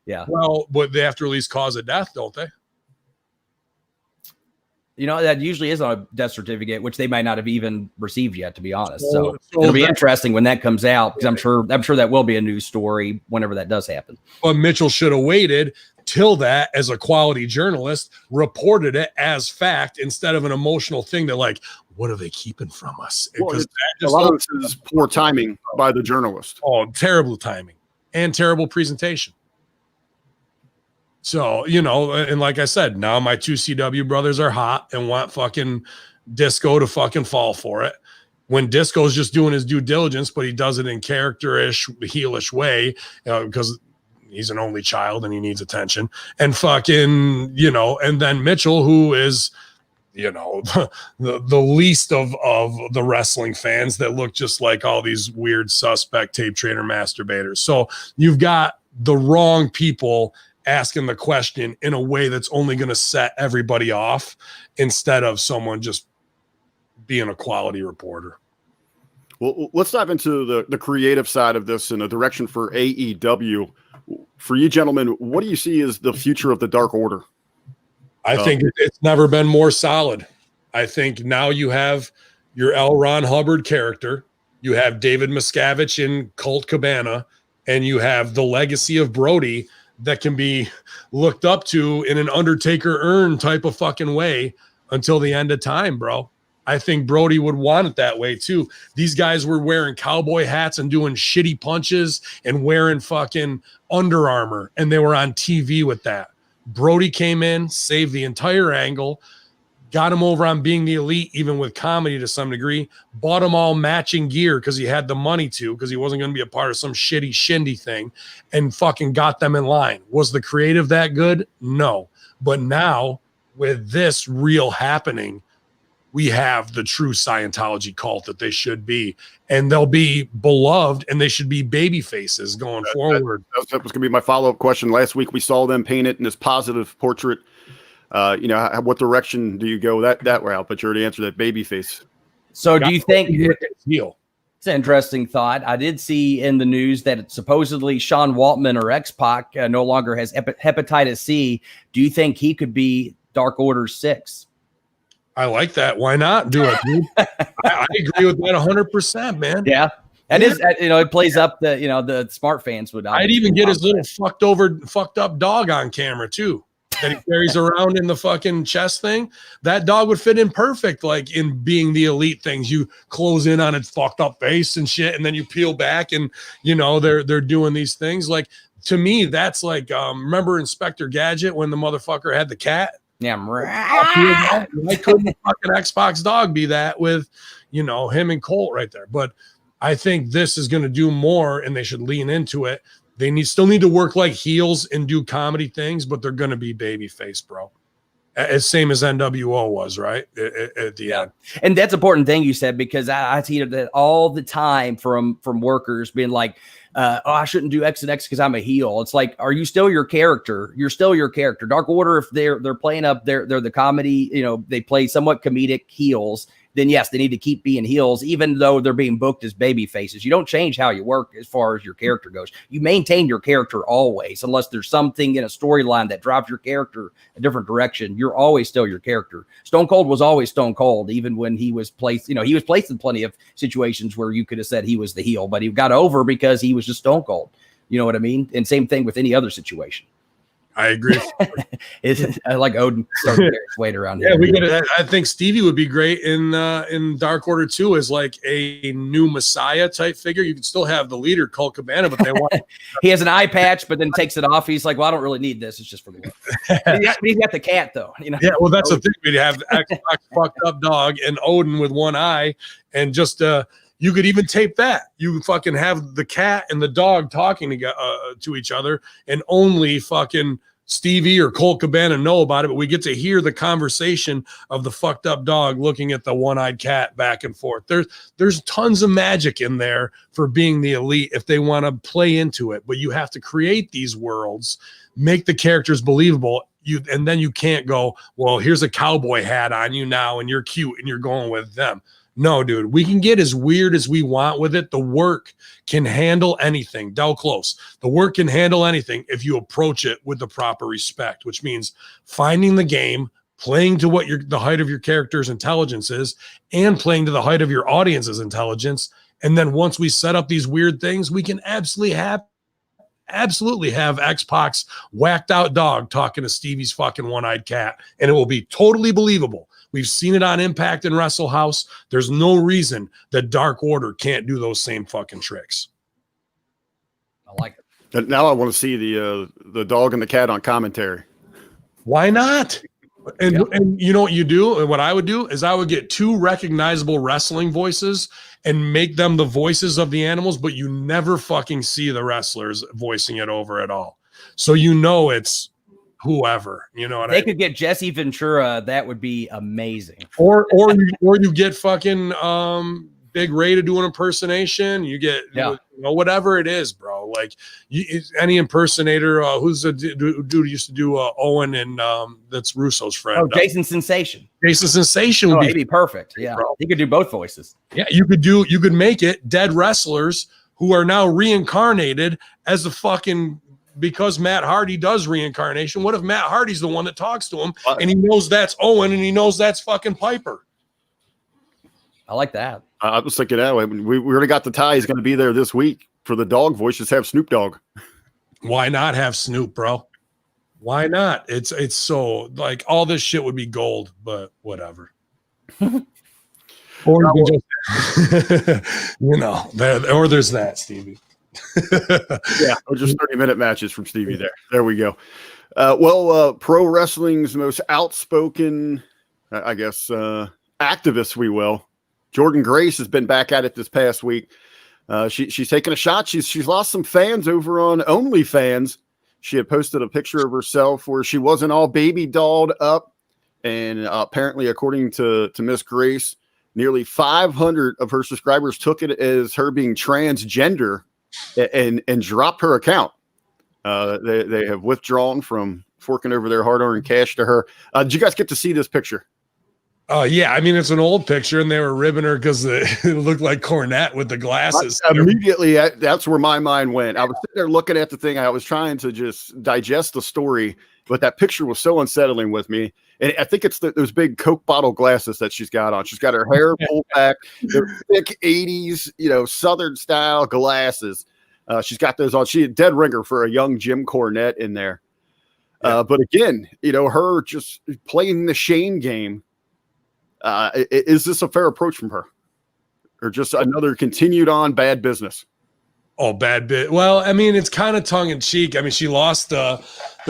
Yeah. Well, but they have to release cause of death, don't they? That usually is on a death certificate, which they might not have even received yet, to be honest. So it'll be interesting when that comes out, because I'm sure that will be a news story whenever that does happen. But Mitchell should have waited till that, as a quality journalist, reported it as fact instead of an emotional thing that, like, what are they keeping from us? Because a lot of this is poor timing by the journalist. Oh, terrible timing and terrible presentation. So, you know, and like I said, now my 2 CW brothers are hot and want fucking Disco to fucking fall for it. When Disco's just doing his due diligence, but he does it in character-ish, heelish way, because he's an only child and he needs attention. And fucking, you know, and then Mitchell, who is, you know, the least of the wrestling fans that look just like all these weird suspect tape trainer masturbators. So you've got the wrong people asking the question in a way that's only going to set everybody off instead of someone just being a quality reporter. Well, let's dive into the creative side of this and the direction for AEW. For you gentlemen, what do you see as the future of the Dark Order? I think it's never been more solid. I think now you have your L. Ron Hubbard character, you have David Miscavige in Colt Cabana, and you have the legacy of Brody that can be looked up to in an Undertaker urn type of fucking way until the end of time, bro. I think Brody would want it that way too. These guys were wearing cowboy hats and doing shitty punches and wearing fucking Under Armour, and they were on TV with that. Brody came in, saved the entire angle, got him over on being the elite, even with comedy to some degree, bought him all matching gear because he had the money to, because he wasn't going to be a part of some shitty shindy thing, and fucking got them in line. Was the creative that good? No. But now, with this real happening, we have the true Scientology cult that they should be, and they'll be beloved, and they should be baby faces going forward. That was going to be my follow-up question. Last week, we saw them paint it in this positive portrait. You know, what direction do you go that route? But you already answered that, baby face. So do you think it's an interesting thought? I did see in the news that supposedly Sean Waltman or X-Pac no longer has hepatitis C. Do you think he could be Dark Order 6? I like that. Why not do it, dude? I agree with that 100%, man. Yeah. And is, you know, it plays up the, you know, the smart fans would. I'd even get his little fucked up dog on camera too, that he carries around in the fucking chest thing. That dog would fit in perfect, like in being the elite things. You close in on its fucked up face and shit, and then you peel back, and you know they're doing these things. Like, to me, that's like remember Inspector Gadget when the motherfucker had the cat? Yeah, why couldn't the fucking Xbox dog be that with, you know, him and Colt right there? But I think this is going to do more, and they should lean into it. They still need to work like heels and do comedy things, but they're going to be babyface, bro. As same as NWO was, right? At the end. And that's an important thing you said, because I see that all the time from workers being like, I shouldn't do X and X because I'm a heel. It's like, are you still your character? You're still your character. Dark Order, if they're playing up, they're the comedy, you know, they play somewhat comedic heels, then yes, they need to keep being heels, even though they're being booked as baby faces. You don't change how you work as far as your character goes. You maintain your character always, unless there's something in a storyline that drives your character a different direction. You're always still your character. Stone Cold was always Stone Cold, even when he was placed, you know, he was placed in plenty of situations where you could have said he was the heel, but he got over because he was just Stone Cold. You know what I mean? And same thing with any other situation. I agree. I like Odin starting to get his weight around here. Yeah, I think Stevie would be great in Dark Order 2 as like a new Messiah type figure. You can still have the leader, Colt Cabana, but they want he has an eye patch, but then takes it off. He's like, well, I don't really need this. It's just for the look. He's got the cat though. You know? Yeah, well, that's the thing. We'd have Xbox fucked up dog and Odin with one eye, and just you could even tape that. You fucking have the cat and the dog talking to each other, and only fucking Stevie or Colt Cabana know about it, but we get to hear the conversation of the fucked up dog looking at the one-eyed cat back and forth. There's tons of magic in there for being the elite if they want to play into it, but you have to create these worlds, make the characters believable. And then you can't go, well, here's a cowboy hat on you now, and you're cute, and you're going with them. No, dude, we can get as weird as we want with it. The work can handle anything. Del Close. The work can handle anything if you approach it with the proper respect, which means finding the game, playing to what the height of your character's intelligence is, and playing to the height of your audience's intelligence. And then once we set up these weird things, we can absolutely have X-Pac's whacked out dog talking to Stevie's fucking one-eyed cat, and it will be totally believable. We've seen it on Impact and Wrestle House. There's no reason that Dark Order can't do those same fucking tricks. I like it. And now I want to see the dog and the cat on commentary. Why not? And you know what you do? And what I would do is I would get 2 recognizable wrestling voices and make them the voices of the animals, but you never fucking see the wrestlers voicing it over at all. So you know it's whoever, you know what they could get Jesse Ventura, that would be amazing. Or you get fucking Big Ray to do an impersonation. You get whatever it is, bro. Like any impersonator. Who's the dude who used to do Owen and that's Russo's friend? Oh, Jason Sensation. Jason Sensation would he'd be perfect. Yeah, bro. He could do both voices. Yeah, you could make it dead wrestlers who are now reincarnated as the fucking. Because Matt Hardy does reincarnation. What if Matt Hardy's the one that talks to him and he knows that's Owen and he knows that's fucking Piper? I like that. I was thinking that way. We already got the tie. He's going to be there this week for the dog voice. Just have Snoop Dogg. Why not have Snoop, bro? Why not? It's so like all this shit would be gold, but whatever. Or you just, or there's that, Stevie. Yeah, or just 30-minute matches from Stevie there we go. Pro wrestling's most outspoken activist, we will, Jordan Grace, has been back at it this past week. She's taken a shot. She's lost some fans over on OnlyFans. She had posted a picture of herself where she wasn't all baby dolled up, and apparently, according to Miss Grace, nearly 500 of her subscribers took it as her being transgender and dropped her account. They have withdrawn from forking over their hard-earned cash to her. Did you guys get to see this picture? Yeah, I mean, it's an old picture, and they were ribbing her because it looked like Cornette with the glasses. Immediately, that's where my mind went. I was sitting there looking at the thing. I was trying to just digest the story, but that picture was so unsettling with me. And I think it's those big Coke bottle glasses that she's got on. She's got her hair pulled back, they're thick 80s, Southern style glasses. She's got those on. She a dead ringer for a young Jim Cornette in there. But again, her just playing the Shane game. Is this a fair approach from her, or just another continued on bad business? Oh, bad bit. Well, I mean, it's kind of tongue in cheek. I mean, she lost the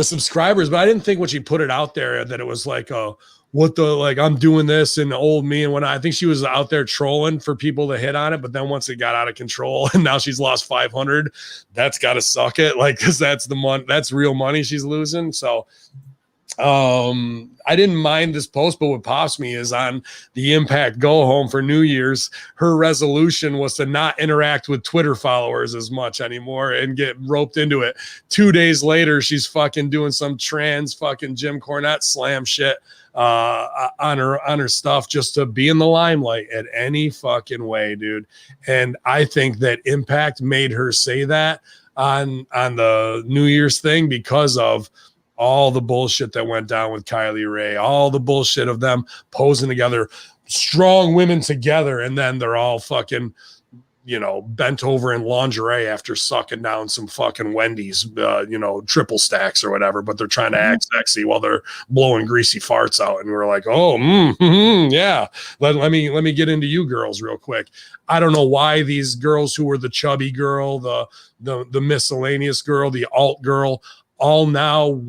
subscribers, but I didn't think when she put it out there that it was like, I'm doing this and old me and whatnot. I think she was out there trolling for people to hit on it, but then once it got out of control and now she's lost 500, that's got to suck it. Like, cause that's that's real money she's losing. So, I didn't mind this post, but what pops me is on the Impact Go Home for New Year's, her resolution was to not interact with Twitter followers as much anymore and get roped into it. 2 days later, she's fucking doing some trans fucking Jim Cornette slam shit on her stuff just to be in the limelight at any fucking way, dude. And I think that Impact made her say that on the New Year's thing because of all the bullshit that went down with Kylie Ray, all the bullshit of them posing together, strong women together, and then they're all fucking, bent over in lingerie after sucking down some fucking Wendy's, triple stacks or whatever, but they're trying to act sexy while they're blowing greasy farts out. And we're like, yeah, let me get into you girls real quick. I don't know why these girls who were the chubby girl, the miscellaneous girl, the alt girl, all now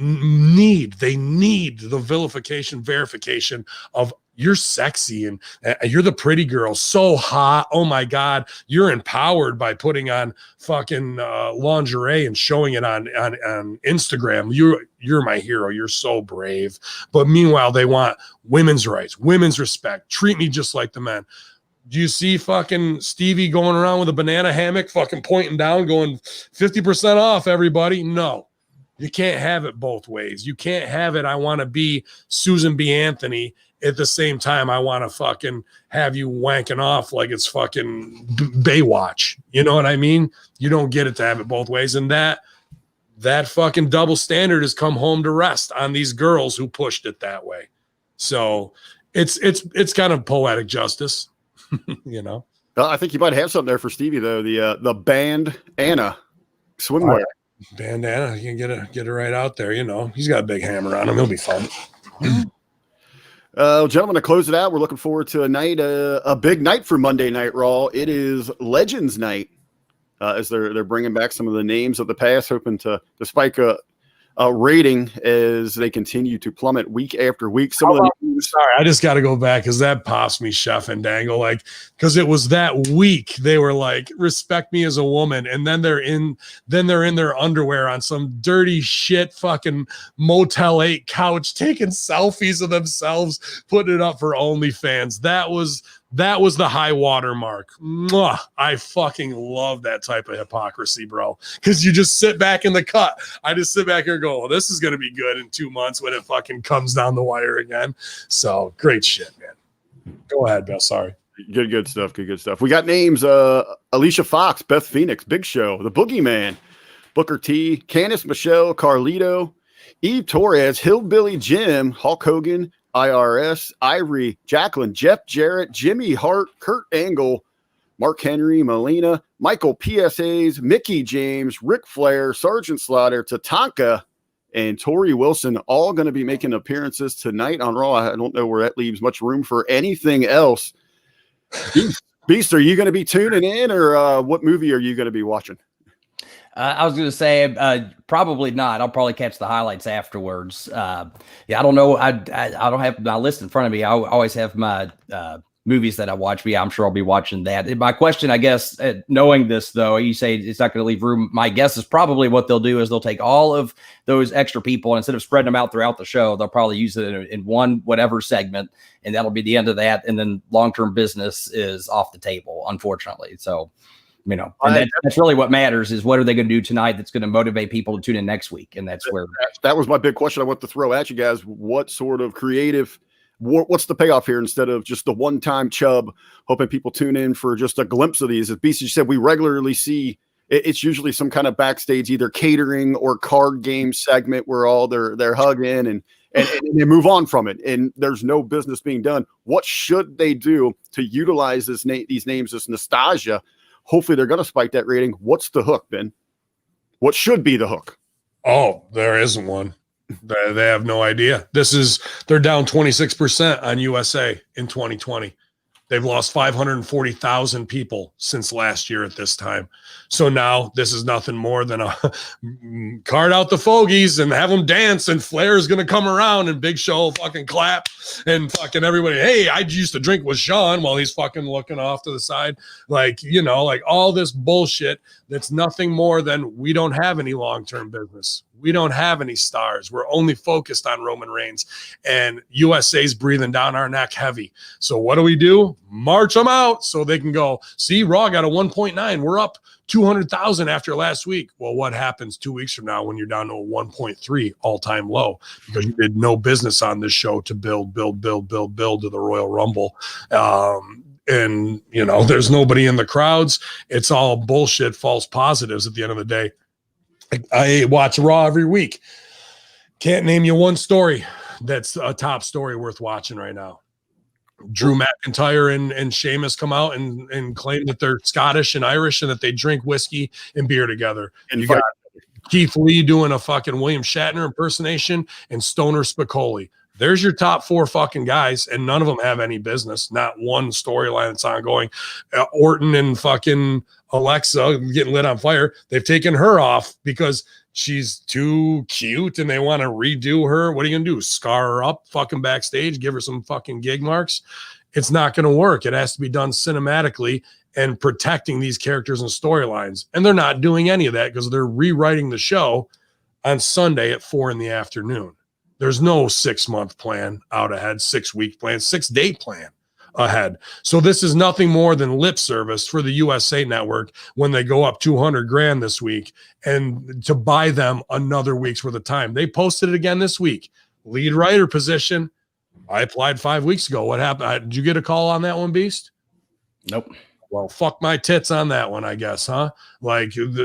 need the vilification, verification of you're sexy and you're the pretty girl, so hot. Oh my God, you're empowered by putting on fucking lingerie and showing it on Instagram. You're my hero. You're so brave. But meanwhile, they want women's rights, women's respect. Treat me just like the men. Do you see fucking Stevie going around with a banana hammock, fucking pointing down, going 50% off, everybody? No, you can't have it both ways. You can't have it. I want to be Susan B. Anthony at the same time. I want to fucking have you wanking off like it's fucking Baywatch. You know what I mean? You don't get it to have it both ways. And that fucking double standard has come home to rest on these girls who pushed it that way. So it's kind of poetic justice. I think you might have something there for Stevie though. The band Anna swimwear. Bandana, you can get it right out there. He's got a big hammer on him. He'll be fun. Gentlemen, to close it out, we're looking forward to a big night for Monday Night Raw. It is Legends Night. as they're bringing back some of the names of the past, hoping to spike a rating as they continue to plummet week after week. Sorry, I just got to go back because that pops me, Chef and Dangle. Like, because it was that week they were like, "Respect me as a woman," and then they're in their underwear on some dirty shit fucking Motel 8 couch, taking selfies of themselves, putting it up for OnlyFans. That was the high water mark. Mwah. I fucking love that type of hypocrisy, bro. Because you just sit back in the cut. I just sit back here and go, well, this is going to be good in 2 months when it fucking comes down the wire again. So great shit, man. Go ahead, Bill. Sorry. Good stuff. Good stuff. We got names: Alicia Fox, Beth Phoenix, Big Show, The Boogeyman, Booker T, Candice Michelle, Carlito, Eve Torres, Hillbilly Jim, Hulk Hogan, IRS, Ivory, Jacqueline, Jeff Jarrett, Jimmy Hart, Kurt Angle, Mark Henry, Melina, Michael PSAs, Mickey James, Ric Flair, Sergeant Slaughter, Tatanka, and Tori Wilson, all going to be making appearances tonight on Raw. I don't know where that leaves much room for anything else. Beast, are you going to be tuning in, or what movie are you going to be watching? I was going to say probably not. I'll probably catch the highlights afterwards. I don't know. I don't have my list in front of me. I always have my movies that I watch. But yeah, I'm sure I'll be watching that. And my question, I guess, knowing this though, you say it's not going to leave room. My guess is probably what they'll do is they'll take all of those extra people and instead of spreading them out throughout the show, they'll probably use it in one whatever segment, and that'll be the end of that. And then long-term business is off the table, unfortunately. So. And that's really what matters is what are they going to do tonight that's going to motivate people to tune in next week. And that's where that was my big question I want to throw at you guys. What sort of creative, what's the payoff here instead of just the one-time chub, hoping people tune in for just a glimpse of these? As BC said, we regularly see it's usually some kind of backstage, either catering or card game segment where all they're hugging and they move on from it. And there's no business being done. What should they do to utilize these names, this nostalgia? Hopefully they're going to spike that rating. What's the hook, Ben? What should be the hook? Oh, there isn't one. They have no idea. They're down 26% on USA in 2020. They've lost 540,000 people since last year at this time. So now this is nothing more than a card out the fogies and have them dance, and Flair is going to come around and Big Show will fucking clap and fucking everybody, hey, I used to drink with Sean while he's fucking looking off to the side. Like all this bullshit that's nothing more than we don't have any long-term business. We don't have any stars. We're only focused on Roman Reigns, and USA's breathing down our neck heavy. So what do? March them out so they can go, see, Raw got a 1.9. We're up 200,000 after last week. Well, what happens 2 weeks from now when you're down to a 1.3 all-time low? Because you did no business on this show to build to the Royal Rumble. And, there's nobody in the crowds. It's all bullshit, false positives at the end of the day. I watch Raw every week. Can't name you one story that's a top story worth watching right now. Drew McIntyre and Sheamus come out and claim that they're Scottish and Irish and that they drink whiskey and beer together. And you got Keith Lee doing a fucking William Shatner impersonation and Stoner Spicoli. There's your top four fucking guys, and none of them have any business. Not one storyline that's ongoing. Orton and fucking Alexa getting lit on fire. They've taken her off because she's too cute and they want to redo her. What are you going to do? Scar her up fucking backstage? Give her some fucking gig marks? It's not going to work. It has to be done cinematically and protecting these characters and storylines. And they're not doing any of that because they're rewriting the show on Sunday at 4 p.m. There's no 6-month plan out ahead, 6-week plan, 6-day plan ahead. So this is nothing more than lip service for the USA Network when they go up $200,000 this week and to buy them another week's worth of time. They posted it again this week. Lead writer position. I applied 5 weeks ago. What happened? Did you get a call on that one, Beast? Nope. Well, fuck my tits on that one, I guess, huh?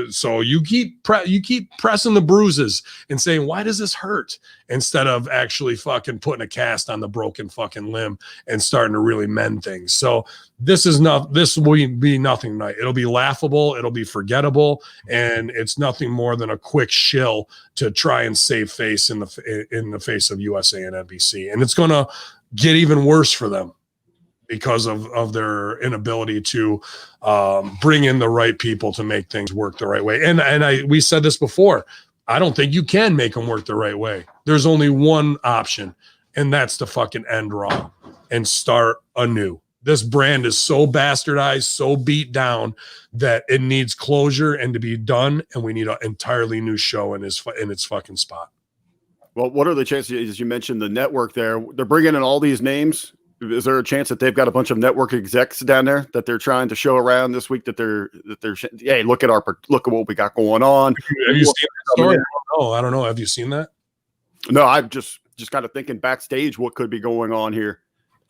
So you keep pressing the bruises and saying, why does this hurt? Instead of actually fucking putting a cast on the broken fucking limb and starting to really mend things. So this will be nothing tonight. It'll be laughable. It'll be forgettable. And it's nothing more than a quick shill to try and save face in the face of USA and NBC. And it's going to get even worse for them. because of their inability to bring in the right people to make things work the right way. And we said this before. I don't think you can make them work the right way. There's only one option, and that's to fucking end Raw and start anew. This brand is so bastardized, so beat down that it needs closure and to be done, and we need an entirely new show in its fucking spot. Well, what are the chances, as you mentioned, the network there, they're bringing in all these names? Is there a chance that they've got a bunch of network execs down there that they're trying to show around this week that they're hey, look at what we got going on? Have you seen that story? I don't know. Have you seen that? No, I'm just kind of thinking backstage what could be going on here.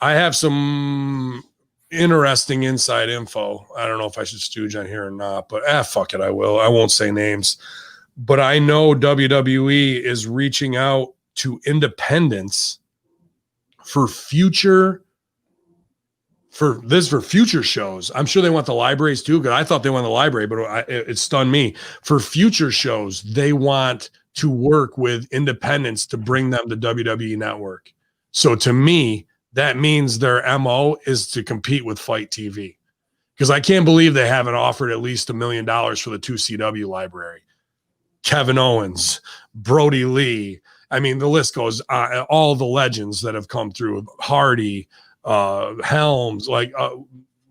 I have some interesting inside info. I don't know if I should stooge on here or not, but fuck it, I will. I won't say names. But I know WWE is reaching out to independents for future shows. I'm sure they want the libraries too, because I thought they want the library, but it stunned me. For future shows, they want to work with independents to bring them to WWE Network. So to me, that means their MO is to compete with Fight TV, because I can't believe they haven't offered at least $1 million for the 2CW library. Kevin Owens, Brody Lee. I mean, the list goes on. All the legends that have come through, Hardy, Helms, like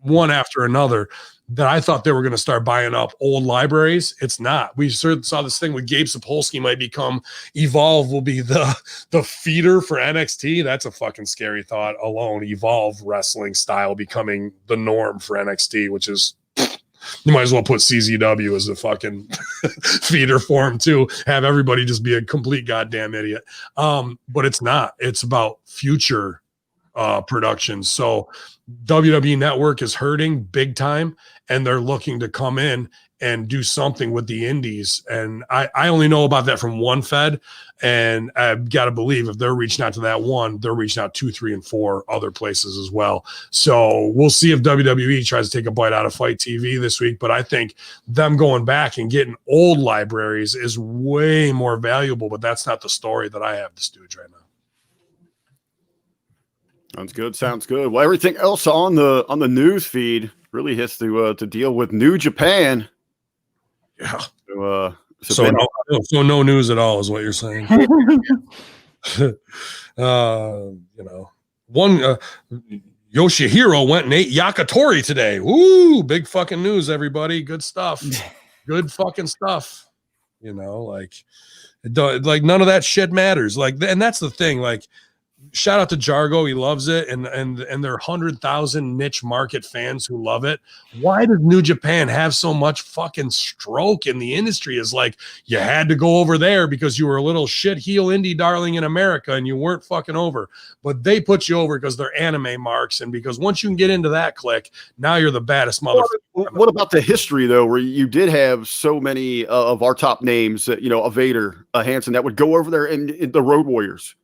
one after another, that I thought they were going to start buying up old libraries. It's not. We sort of saw this thing with Gabe Sapolsky might become Evolve will be the feeder for NXT. That's a fucking scary thought alone. Evolve wrestling style becoming the norm for NXT, which is, you might as well put CZW as a fucking feeder for him too. Have everybody just be a complete goddamn idiot. But it's not. It's about future productions. So WWE Network is hurting big time, and they're looking to come in and do something with the indies. And I only know about that from one Fed, and I've got to believe if they're reaching out to that one, they're reaching out 2, 3, and 4 other places as well. So we'll see if WWE tries to take a bite out of Fight TV this week, but I think them going back and getting old libraries is way more valuable, but that's not the story that I have to stooge right now. Sounds good. Well, everything else on the news feed really has to deal with New Japan. Yeah. So no news at all is what you're saying. Yoshihiro went and ate yakitori today. Woo! Big fucking news, everybody. Good stuff. Good fucking stuff. Like none of that shit matters. Like, and that's the thing. Like, shout out to Jargo, he loves it, and there are 100,000 niche market fans who love it. Why does New Japan have so much fucking stroke in the industry? Is like, you had to go over there because you were a little shit heel indie darling in America and you weren't fucking over, but they put you over because they're anime marks, and because once you can get into that clique, now you're the baddest motherfucker. What about the history though, where you did have so many of our top names, a Vader, a Hansen, that would go over there, and the Road Warriors.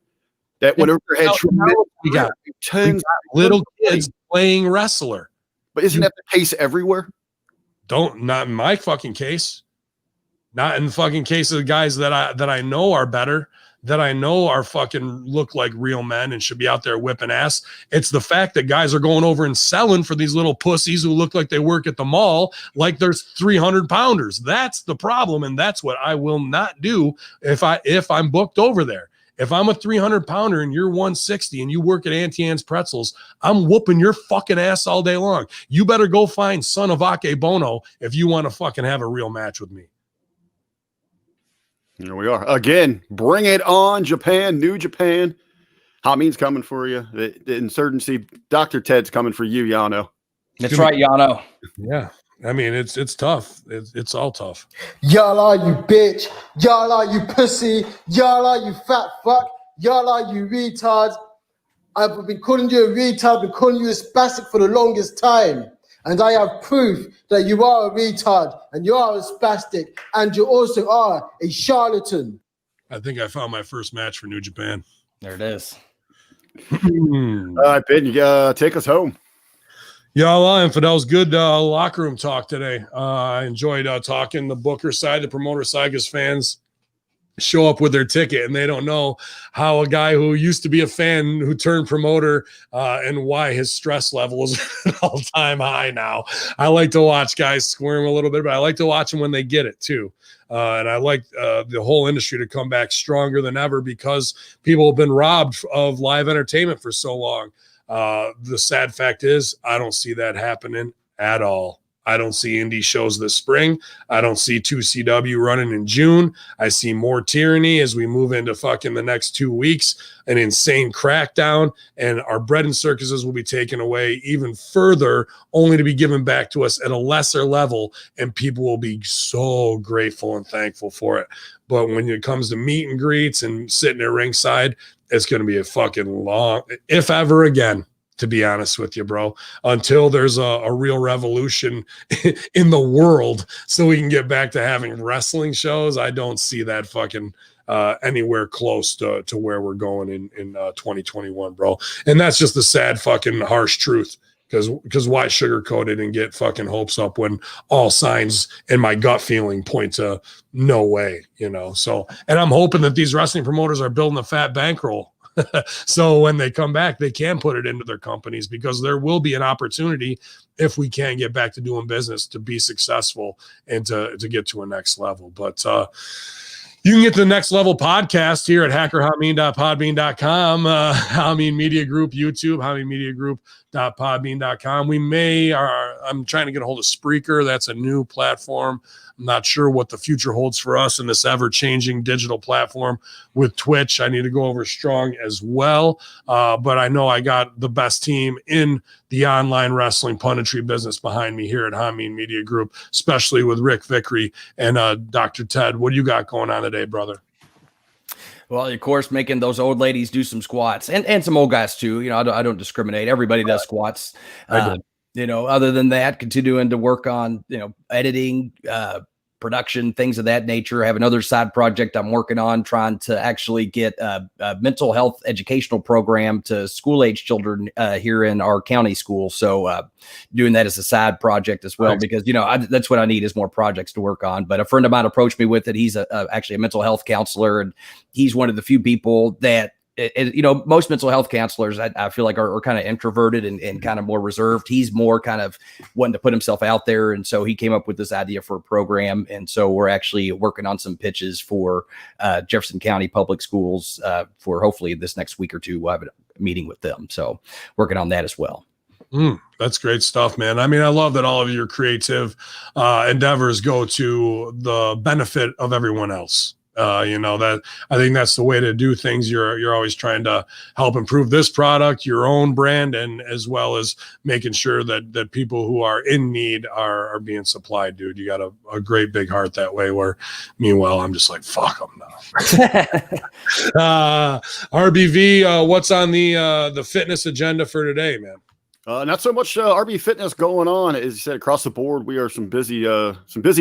That whenever had we got little kids playing wrestler. But isn't that the case everywhere? Not in my fucking case. Not in the fucking case of the guys that I know are better, that I know are fucking look like real men and should be out there whipping ass. It's the fact that guys are going over and selling for these little pussies who look like they work at the mall, like there's 300 pounders. That's the problem, and that's what I will not do if I'm booked over there. If I'm a 300 pounder and you're 160 and you work at Auntie Anne's Pretzels, I'm whooping your fucking ass all day long. You better go find Son of Ake Bono if you want to fucking have a real match with me. Here we are again. Bring it on, Japan, New Japan. Hamin's coming for you. The insurgency, Dr. Ted's coming for you, Yano. That's right, Yano. Yeah. I mean, it's tough. It's all tough. Y'all are you bitch. Y'all are you pussy. Y'all are you fat fuck. Y'all are you retard. I've been calling you a retard. I've been calling you a spastic for the longest time. And I have proof that you are a retard and you are a spastic and you also are a charlatan. I think I found my first match for New Japan. There it is. All right, Ben, you take us home. Yeah, Infidels, good locker room talk today. I enjoyed talking the Booker side, the promoter side, because fans show up with their ticket and they don't know how a guy who used to be a fan who turned promoter and why his stress level is at all-time high now. I like to watch guys squirm a little bit, but I like to watch them when they get it too. And I like the whole industry to come back stronger than ever because people have been robbed of live entertainment for so long. The sad fact is I don't see that happening at all. I don't see indie shows this spring. I don't see 2CW running in June. I see more tyranny as we move into fucking the next 2 weeks, an insane crackdown, and our bread and circuses will be taken away even further, only to be given back to us at a lesser level, and people will be so grateful and thankful for it. But when it comes to meet and greets and sitting at ringside, it's going to be a fucking long, if ever again, to be honest with you, bro, until there's a real revolution in the world so we can get back to having wrestling shows. I don't see that fucking anywhere close to where we're going in 2021, bro. And that's just the sad fucking harsh truth. Because why sugarcoat it and get fucking hopes up when all signs and my gut feeling point to no way, you know? So, and I'm hoping that these wrestling promoters are building a fat bankroll. So when they come back, they can put it into their companies because there will be an opportunity if we can get back to doing business to be successful and to get to a next level. But you can get the Next Level podcast here at hackerhamin.podbean.com, Hamin Media Group, YouTube, haminmediagroup.podbean.com. I'm trying to get a hold of Spreaker. That's a new platform. I'm not sure what the future holds for us in this ever-changing digital platform with Twitch. I need to go over strong as well. But I know I got the best team in the online wrestling punditry business behind me here at Hamin Media Group, especially with Rick Vickery and Dr. Ted. What do you got going on today, brother? Well, of course, making those old ladies do some squats and some old guys too. You know, I don't discriminate. Everybody does squats. You know, other than that, continuing to work on, you know, editing, production, things of that nature. I have another side project I'm working on, trying to actually get a mental health educational program to school age children here in our county school. So doing that as a side project as well, right. Because, you know, that's what I need is more projects to work on. But a friend of mine approached me with it. He's actually a mental health counselor, and he's one of the few people that, you know, most mental health counselors, I feel like are kind of introverted and kind of more reserved. He's more kind of wanting to put himself out there. And so he came up with this idea for a program. And so we're actually working on some pitches for Jefferson County Public Schools for hopefully this next week or two. We'll have a meeting with them. So working on that as well. That's great stuff, man. I mean, I love that all of your creative endeavors go to the benefit of everyone else. You know, that I think that's the way to do things. You're always trying to help improve this product, your own brand, and as well as making sure that people who are in need are being supplied, dude. You got a great big heart that way, where meanwhile, I'm just like, fuck them now. RBV, what's on the fitness agenda for today, man? Not so much RB Fitness going on. As you said, across the board, we are some busy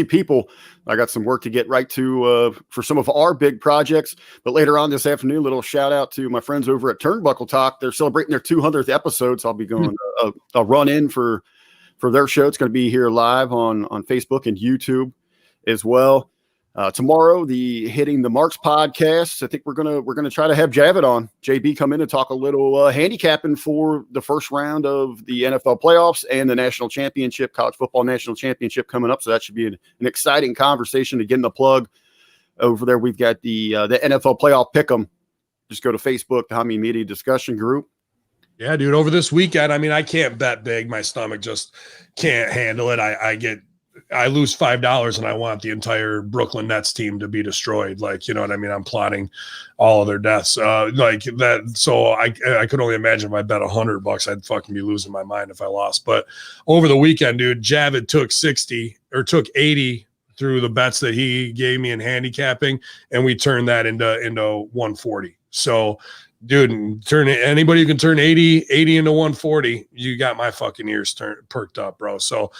people. I got some work to get right to for some of our big projects. But later on this afternoon, little shout out to my friends over at Turnbuckle Talk. They're celebrating their 200th episode, so I'll be going a run in for their show. It's going to be here live on Facebook and YouTube as well. Tomorrow, the Hitting the Marks podcast. I think we're gonna try to have Javid on, JB, come in and talk a little handicapping for the first round of the NFL playoffs and the national championship, college football national championship coming up. So that should be an exciting conversation to get in the plug over there. We've got the NFL playoff pick'em. Just go to Facebook, the Hamin Media discussion group. Yeah, dude. Over this weekend, I mean, I can't bet big. My stomach just can't handle it. I lose $5 and I want the entire Brooklyn Nets team to be destroyed. Like, you know what I mean? I'm plotting all of their deaths like that. So I could only imagine if I bet $100, I'd fucking be losing my mind if I lost. But over the weekend, dude, Javid took 80 through the bets that he gave me in handicapping, and we turned that into 140. So, dude, anybody who can turn 80 into 140, you got my fucking ears perked up, bro. So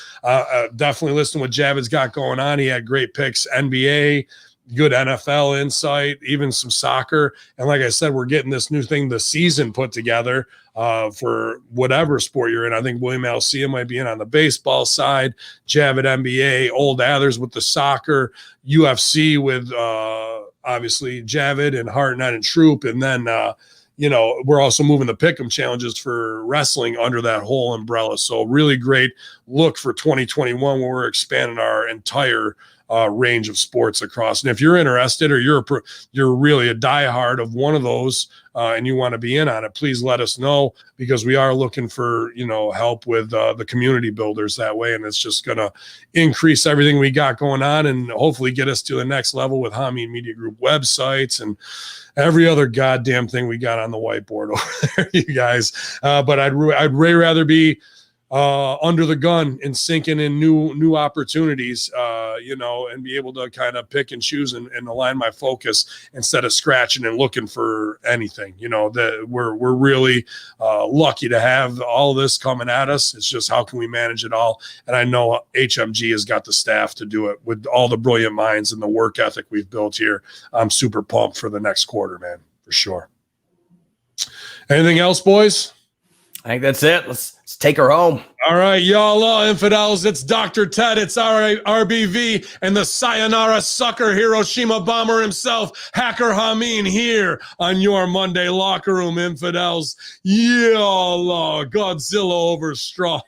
definitely listen to what Javid's got going on. He had great picks, NBA, good NFL insight, even some soccer. And like I said, we're getting this new thing, the season put together for whatever sport you're in. I think William Alcia might be in on the baseball side, Javid NBA, Old Athers with the soccer, UFC with obviously Javid and Hartnett and Troop, and then we're also moving the pick'em challenges for wrestling under that whole umbrella. So really great look for 2021 where we're expanding our entire range of sports across. And if you're interested or you're really a diehard of one of those and you want to be in on it, please let us know, because we are looking for, help with the community builders that way. And it's just going to increase everything we got going on and hopefully get us to the next level with Hamin Media Group websites and every other goddamn thing we got on the whiteboard over there, you guys. But I'd way rather be under the gun and sinking in new opportunities, and be able to kind of pick and choose and align my focus instead of scratching and looking for anything. That we're really lucky to have all this coming at us. It's just how can we manage it all? And I know HMG has got the staff to do it with all the brilliant minds and the work ethic we've built here. I'm super pumped for the next quarter, man, for sure. Anything else, boys? I think that's it. Let's take her home. All right, y'all infidels. It's Dr. Ted. It's RBV and the Sayonara Sucker Hiroshima bomber himself, Hacker Hamin, here on your Monday Locker Room, infidels. Y'all, Godzilla over straw.